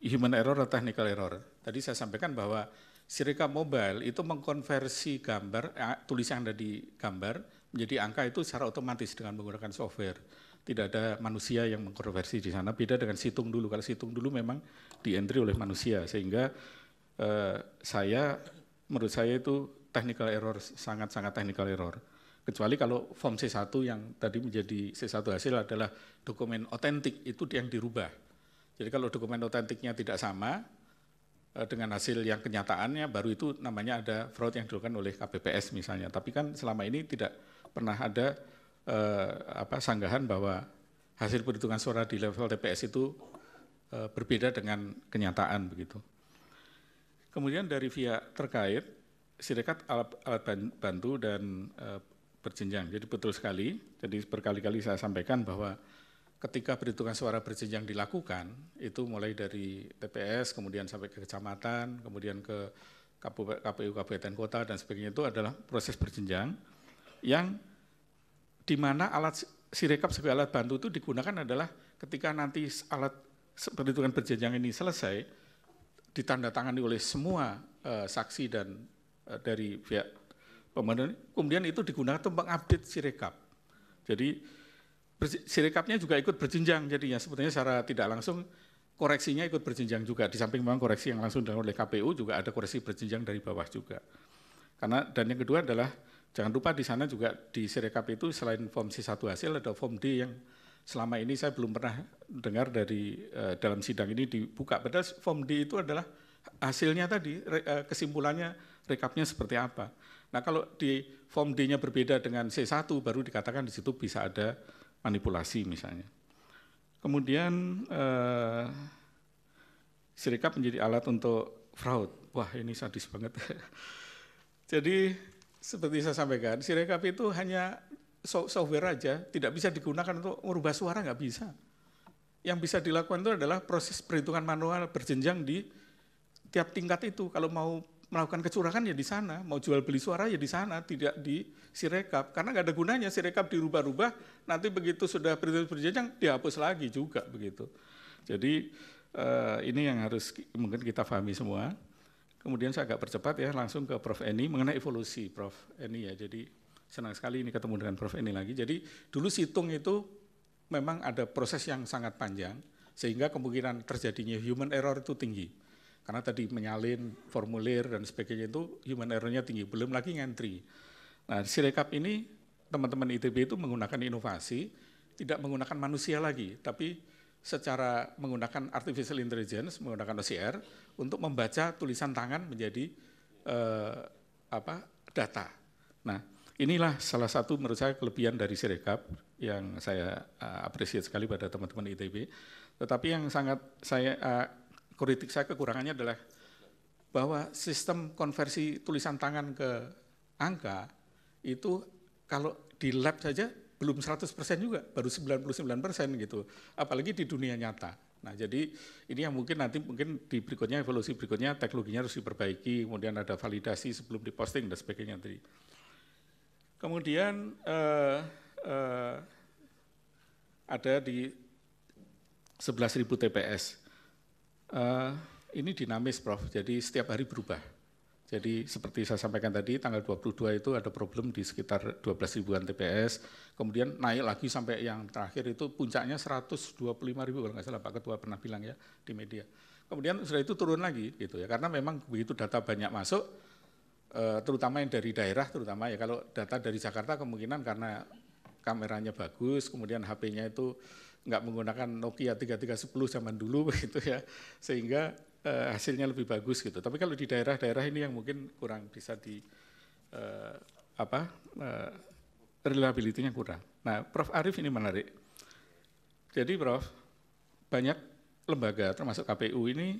human error atau technical error. Tadi saya sampaikan bahwa Sirekap Mobile itu mengkonversi gambar, tulisan yang ada di gambar menjadi angka itu secara otomatis dengan menggunakan software. Tidak ada manusia yang mengkonversi di sana, beda dengan situng dulu. Kalau situng dulu memang di-entry oleh manusia, sehingga menurut saya itu technical error, sangat-sangat technical error. Kecuali kalau form C1 yang tadi menjadi C1 hasil adalah dokumen otentik, itu yang dirubah. Jadi kalau dokumen otentiknya tidak sama dengan hasil yang kenyataannya, baru itu namanya ada fraud yang dilakukan oleh KPPS misalnya. Tapi kan selama ini tidak pernah ada sanggahan bahwa hasil perhitungan suara di level TPS itu berbeda dengan kenyataan begitu. Kemudian dari pihak terkait, Sirekap alat bantu dan berjenjang. Jadi betul sekali, jadi berkali-kali saya sampaikan bahwa ketika perhitungan suara berjenjang dilakukan, itu mulai dari TPS, kemudian sampai ke kecamatan, kemudian ke KPU Kabupaten Kota dan sebagainya, itu adalah proses berjenjang yang di mana alat Sirekap sebagai alat bantu itu digunakan adalah ketika nanti alat perhitungan berjenjang ini selesai, ditandatangani oleh semua saksi dan dari pihak pemohon, kemudian itu digunakan untuk mengupdate Sirekap. Jadi Sirekapnya juga ikut berjenjang, jadinya sebetulnya secara tidak langsung koreksinya ikut berjenjang juga. Di samping memang koreksi yang langsung dilakukan oleh KPU, juga ada koreksi berjenjang dari bawah juga. Dan yang kedua adalah jangan lupa di sana juga di Sirekap itu selain form C1 hasil ada form D yang selama ini saya belum pernah dengar dari dalam sidang ini dibuka. Padahal form D itu adalah hasilnya tadi, kesimpulannya rekapnya seperti apa. Nah, kalau di form D-nya berbeda dengan C1 baru dikatakan di situ bisa ada manipulasi misalnya. Kemudian Sirekap menjadi alat untuk fraud. Wah, ini sadis banget. Jadi seperti saya sampaikan, Sirekap itu hanya software aja, tidak bisa digunakan untuk merubah suara, nggak bisa. Yang bisa dilakukan itu adalah proses perhitungan manual berjenjang di tiap tingkat itu. Kalau mau melakukan kecurangan ya di sana, mau jual beli suara ya di sana, tidak di Sirekap. Karena nggak ada gunanya Sirekap dirubah-rubah, nanti begitu sudah perhitungan berjenjang dihapus lagi juga begitu. Jadi ini yang harus mungkin kita pahami semua. Kemudian saya agak percepat ya, langsung ke Prof. Eni mengenai evolusi Prof. Eni ya. Jadi senang sekali ini ketemu dengan Prof. Eni lagi. Jadi dulu situng itu memang ada proses yang sangat panjang, sehingga kemungkinan terjadinya human error itu tinggi. Karena tadi menyalin formulir dan sebagainya itu human error-nya tinggi, belum lagi ngantri. Nah, Sirekap ini teman-teman ITB itu menggunakan inovasi, tidak menggunakan manusia lagi, tapi secara menggunakan artificial intelligence, menggunakan OCR, untuk membaca tulisan tangan menjadi data. Nah, inilah salah satu menurut saya kelebihan dari Sirekap yang saya apresiasi sekali pada teman-teman ITB. Tetapi yang sangat saya kritik saya kekurangannya adalah bahwa sistem konversi tulisan tangan ke angka itu kalau di lab saja belum 100% juga, baru 99% gitu, apalagi di dunia nyata. Nah, jadi ini yang mungkin nanti mungkin di berikutnya, evolusi berikutnya teknologinya harus diperbaiki, kemudian ada validasi sebelum diposting dan sebagainya tadi. Kemudian ada di 11.000 TPS. Ini dinamis Prof, jadi setiap hari berubah. Jadi seperti saya sampaikan tadi, tanggal 22 itu ada problem di sekitar 12.000-an TPS, kemudian naik lagi sampai yang terakhir itu puncaknya 125.000 kalau nggak salah Pak Ketua pernah bilang ya di media. Kemudian setelah itu turun lagi gitu ya, karena memang begitu data banyak masuk, terutama yang dari daerah, terutama ya kalau data dari Jakarta kemungkinan karena kameranya bagus, kemudian HP-nya itu nggak menggunakan Nokia 3310 zaman dulu begitu ya, sehingga hasilnya lebih bagus gitu. Tapi kalau di daerah-daerah ini yang mungkin kurang bisa di reliability-nya kurang. Nah, Prof. Arief ini menarik. Jadi Prof, banyak lembaga termasuk KPU ini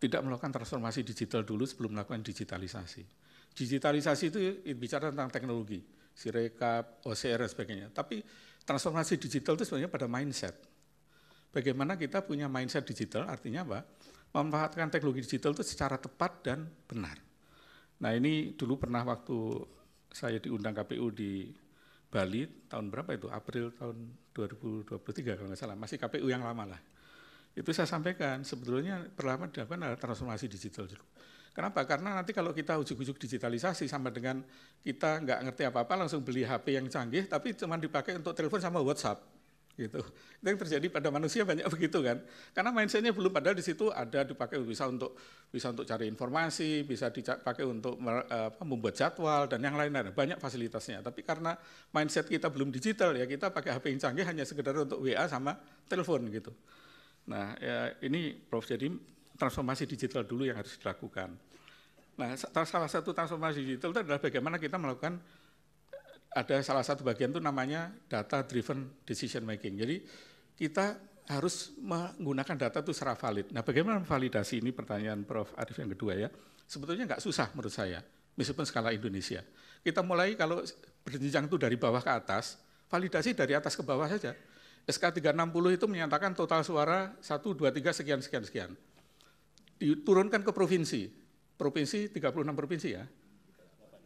tidak melakukan transformasi digital dulu sebelum melakukan digitalisasi. Digitalisasi itu bicara tentang teknologi, Sirekap, OCR dan sebagainya. Tapi transformasi digital itu sebenarnya pada mindset. Bagaimana kita punya mindset digital, artinya apa? Memanfaatkan teknologi digital itu secara tepat dan benar. Nah, ini dulu pernah waktu saya diundang KPU di Bali, tahun berapa itu? April tahun 2023 kalau nggak salah, masih KPU yang lama lah. Itu saya sampaikan, sebetulnya perlahan dilakukan adalah transformasi digital dulu. Kenapa? Karena nanti kalau kita ujuk-ujuk digitalisasi sama dengan kita nggak ngerti apa-apa, langsung beli HP yang canggih, tapi cuma dipakai untuk telepon sama WhatsApp. Gitu. Itu yang terjadi pada manusia banyak begitu kan. Karena mindset-nya belum, padahal di situ ada dipakai bisa untuk cari informasi, bisa dipakai untuk membuat jadwal dan yang lain-lain, banyak fasilitasnya. Tapi karena mindset kita belum digital ya, kita pakai HP yang canggih hanya sekedar untuk WA sama telepon gitu. Nah, ya ini Prof, jadi transformasi digital dulu yang harus dilakukan. Nah, salah satu transformasi digital itu adalah bagaimana kita melakukan, ada salah satu bagian itu namanya data driven decision making. Jadi kita harus menggunakan data itu secara valid. Nah, bagaimana validasi ini pertanyaan Prof. Arief yang kedua ya. Sebetulnya nggak susah menurut saya, meskipun skala Indonesia. Kita mulai kalau berjenjang itu dari bawah ke atas, validasi dari atas ke bawah saja. SK 360 itu menyatakan total suara 1, 2, 3, sekian, sekian, sekian. Diturunkan ke provinsi, 36 provinsi ya.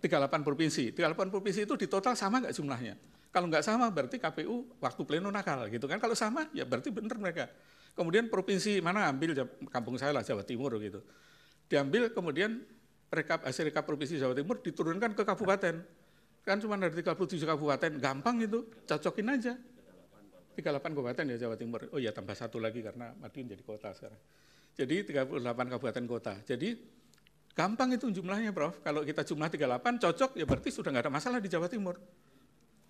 38 provinsi. 38 provinsi itu di total sama nggak jumlahnya? Kalau nggak sama berarti KPU waktu pleno nakal gitu kan. Kalau sama ya berarti benar mereka. Kemudian provinsi mana ambil, kampung saya lah Jawa Timur gitu. Diambil kemudian hasil rekap provinsi Jawa Timur diturunkan ke kabupaten. Kan cuma dari 37 kabupaten, gampang itu, cocokin aja. 38 kabupaten ya Jawa Timur. Oh ya tambah satu lagi karena Madiun jadi kota sekarang. Jadi 38 kabupaten kota. Jadi gampang itu jumlahnya Prof. Kalau kita jumlah 38 cocok ya berarti sudah nggak ada masalah di Jawa Timur.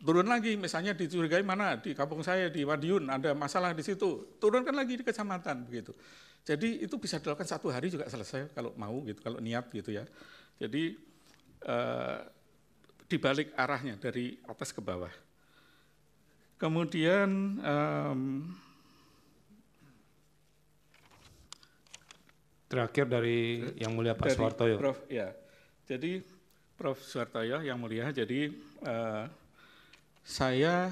Turun lagi misalnya dicurigai mana di kampung saya di Madiun ada masalah di situ, turunkan lagi di kecamatan begitu. Jadi itu bisa dilakukan 1 hari juga selesai kalau mau gitu, kalau niat gitu ya. Jadi dibalik arahnya dari atas ke bawah. Kemudian Terakhir dari Yang Mulia Pak Dari Suhartoyo. Prof, ya. Jadi Prof. Suhartoyo Yang Mulia, jadi saya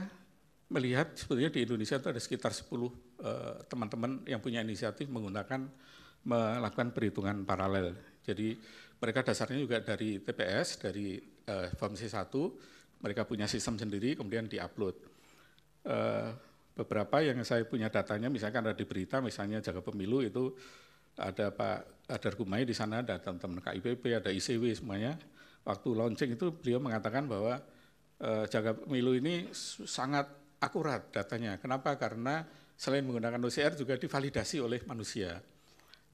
melihat sebetulnya di Indonesia itu ada sekitar 10 teman-teman yang punya inisiatif melakukan perhitungan paralel. Jadi mereka dasarnya juga dari TPS, dari form C1, mereka punya sistem sendiri, kemudian di-upload. Beberapa yang saya punya datanya, misalkan ada di berita, misalnya Jaga Pemilu itu ada Pak Adar Gumai di sana, ada teman-teman KIPP, ada ICW semuanya. Waktu launching itu beliau mengatakan bahwa Jaga Pemilu ini sangat akurat datanya. Kenapa? Karena selain menggunakan OCR juga divalidasi oleh manusia.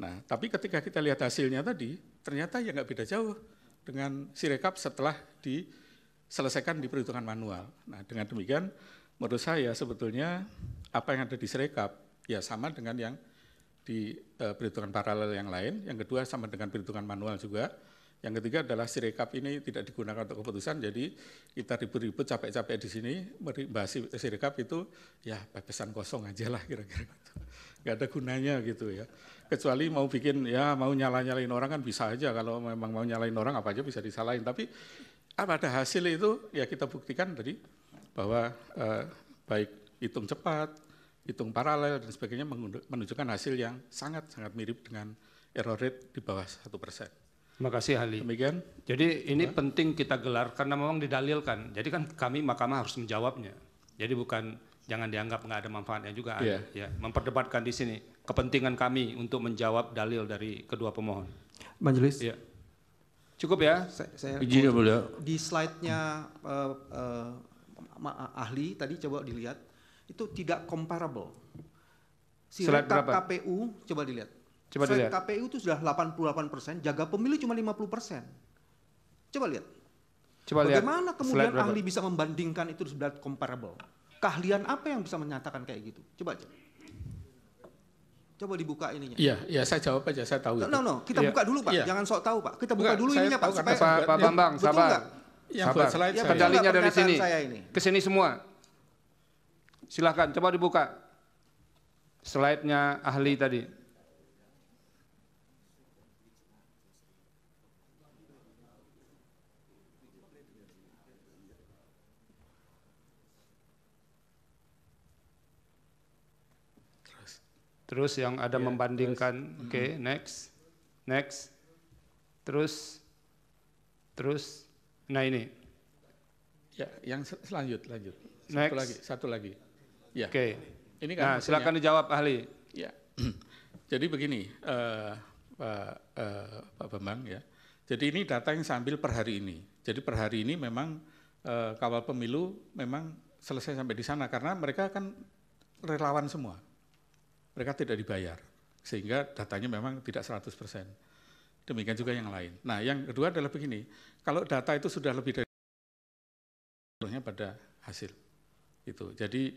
Nah, tapi ketika kita lihat hasilnya tadi, ternyata ya nggak beda jauh dengan Sirekap setelah diselesaikan di perhitungan manual. Nah, dengan demikian menurut saya sebetulnya apa yang ada di Sirekap ya sama dengan yang di perhitungan paralel yang lain. Yang kedua sama dengan perhitungan manual juga. Yang ketiga adalah Sirekap ini tidak digunakan untuk keputusan, jadi kita ribut-ribut capek-capek di sini membahas Sirekap itu ya pepesan kosong aja lah kira-kira. Nggak ada gunanya gitu ya. Kecuali mau bikin ya mau nyalain orang kan bisa aja, kalau memang mau nyalain orang apa aja bisa disalahin. Tapi pada hasil itu ya kita buktikan tadi bahwa baik hitung cepat, hitung paralel dan sebagainya menunjukkan hasil yang sangat-sangat mirip dengan error rate di bawah 1%. Terima kasih ahli. Demikian. Jadi ini penting kita gelar karena memang didalilkan. Jadi kan kami mahkamah harus menjawabnya. Jadi bukan jangan dianggap nggak ada manfaatnya juga. Yeah. Ya, memperdebatkan di sini kepentingan kami untuk menjawab dalil dari kedua pemohon. Majelis. Ya. Cukup ya. Saya Izin ya, Mulia. di slide-nya ahli tadi coba dilihat itu tidak comparable. Slide Sirekap berapa? KPU coba dilihat. Coba Slide dilihat. KPU itu sudah 88%, Jaga Pemilu cuma 50%. Coba lihat. Coba lihat. Bagaimana Slide kemudian berapa? ahli bisa membandingkan itu sudah comparable? Keahlian apa yang bisa menyatakan kayak gitu? Coba aja. Coba dibuka ininya. Iya, ya saya jawab aja, saya tahu. No, kita Iya. buka dulu Pak, Iya. jangan sok tahu Pak. Kita buka Enggak, dulu saya ininya Pak. tahu Supaya Pak Bambang, betul sabar. nggak? Yang buat slide Ya, saya. betul Dalilnya nggak dari pernyataan sini. saya ini? Ke sini semua. Silahkan, coba dibuka. Slide-nya ahli tadi. Terus yang ada membandingkan, oke, next, terus, nah ini, Ya, yang lanjut. Next. Satu lagi. Ya. oke. Ini kan Nah, silakan dijawab ahli. Ya. Jadi begini, Pak Bambang ya. Jadi ini data yang saya ambil per hari ini. Jadi per hari ini memang kawal pemilu memang selesai sampai di sana karena mereka kan relawan semua. Mereka tidak dibayar, sehingga datanya memang tidak 100%. Demikian juga yang lain. Nah, yang kedua adalah begini, kalau data itu sudah lebih dari pada hasil. Itu. Jadi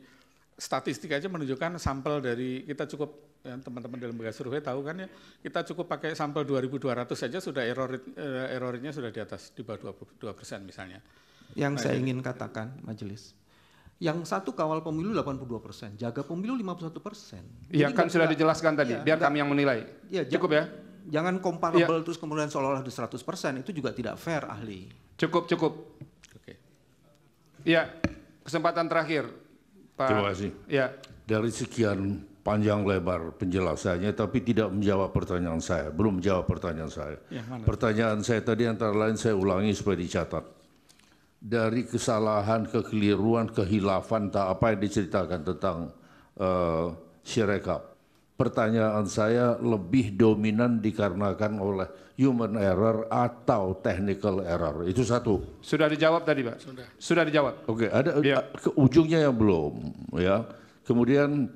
statistik aja menunjukkan sampel dari, kita cukup, ya, teman-teman dalam lembaga survei tahu kan ya, kita cukup pakai sampel 2.200 saja sudah errornya sudah di atas, di bawah 22% misalnya. Yang saya ingin katakan, Majelis, yang satu kawal pemilu 82%, Jaga Pemilu 51%. Iya kan sudah dijelaskan tadi, biar kami yang menilai. Ya, Cukup ya? Jangan comparable terus kemudian seolah-olah di 100%, itu juga tidak fair ahli. Cukup. Oke. Iya, kesempatan terakhir, Pak. Terima kasih. Ya. Dari sekian panjang lebar penjelasannya, tapi tidak menjawab pertanyaan saya, belum menjawab pertanyaan saya. Yang mana? Pertanyaan saya tadi antara lain saya ulangi supaya dicatat. Dari kesalahan, kekeliruan, kehilafan, apa yang diceritakan tentang Sirekap. Pertanyaan saya lebih dominan dikarenakan oleh human error atau technical error. Itu satu. Sudah dijawab tadi, Pak? Sudah dijawab. Oke, ada Ya. ke ujungnya yang belum, ya. Kemudian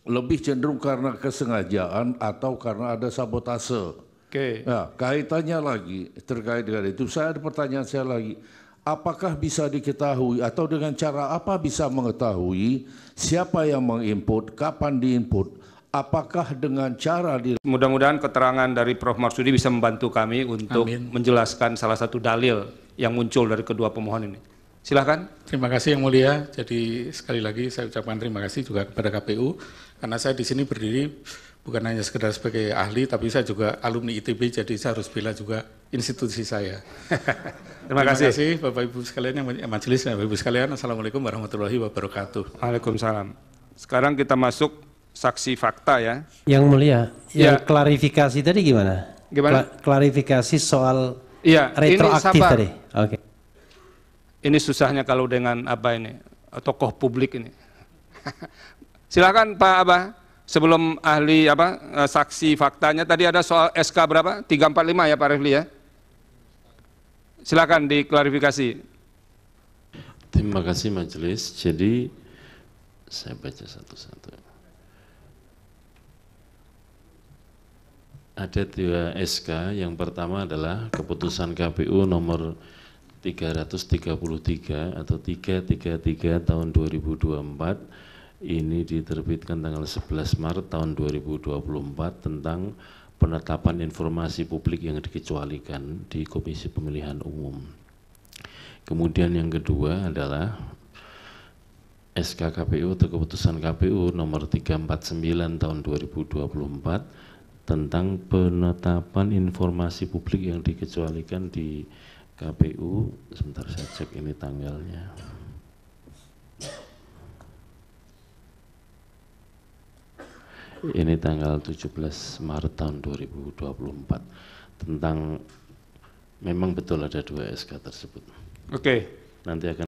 lebih cenderung karena kesengajaan atau karena ada sabotase. Oke. Nah, kaitannya lagi terkait dengan itu, saya ada pertanyaan saya lagi. Apakah bisa diketahui atau dengan cara apa bisa mengetahui siapa yang menginput, kapan diinput? Apakah dengan cara Mudah-mudahan keterangan dari Prof. Marsudi bisa membantu kami untuk menjelaskan salah satu dalil yang muncul dari kedua pemohon ini. Silakan. Terima kasih Yang Mulia. Jadi sekali lagi saya ucapkan terima kasih juga kepada KPU karena saya di sini berdiri bukan hanya sekedar sebagai ahli, tapi saya juga alumni ITB, jadi saya harus bela juga institusi saya. Terima kasih Bapak Ibu sekalian, yang majelis dan Bapak Ibu sekalian. Assalamualaikum warahmatullahi wabarakatuh. Waalaikumsalam. Sekarang kita masuk saksi fakta ya. Yang mulia, yang Ya. klarifikasi tadi gimana? Gimana? Klarifikasi soal Iya, retroaktif ini sabar. tadi. Oke. Ini susahnya kalau dengan apa ini, tokoh publik ini. Silakan Pak Abah, sebelum ahli saksi faktanya tadi ada soal SK berapa? 345 ya Pak Refli ya. Silakan diklarifikasi. Terima kasih majelis. Jadi saya baca satu-satu. Ada 2 SK. Yang pertama adalah keputusan KPU nomor 333 atau 333 tahun 2024. Ini diterbitkan tanggal 11 Maret tahun 2024 tentang penetapan informasi publik yang dikecualikan di Komisi Pemilihan Umum. Kemudian yang kedua adalah SK KPU atau keputusan KPU nomor 349 tahun 2024 tentang penetapan informasi publik yang dikecualikan di KPU. Sebentar saya cek ini tanggalnya. Ini tanggal 17 Maret tahun 2024 tentang, memang betul ada 2 SK tersebut. Oke. Nanti akan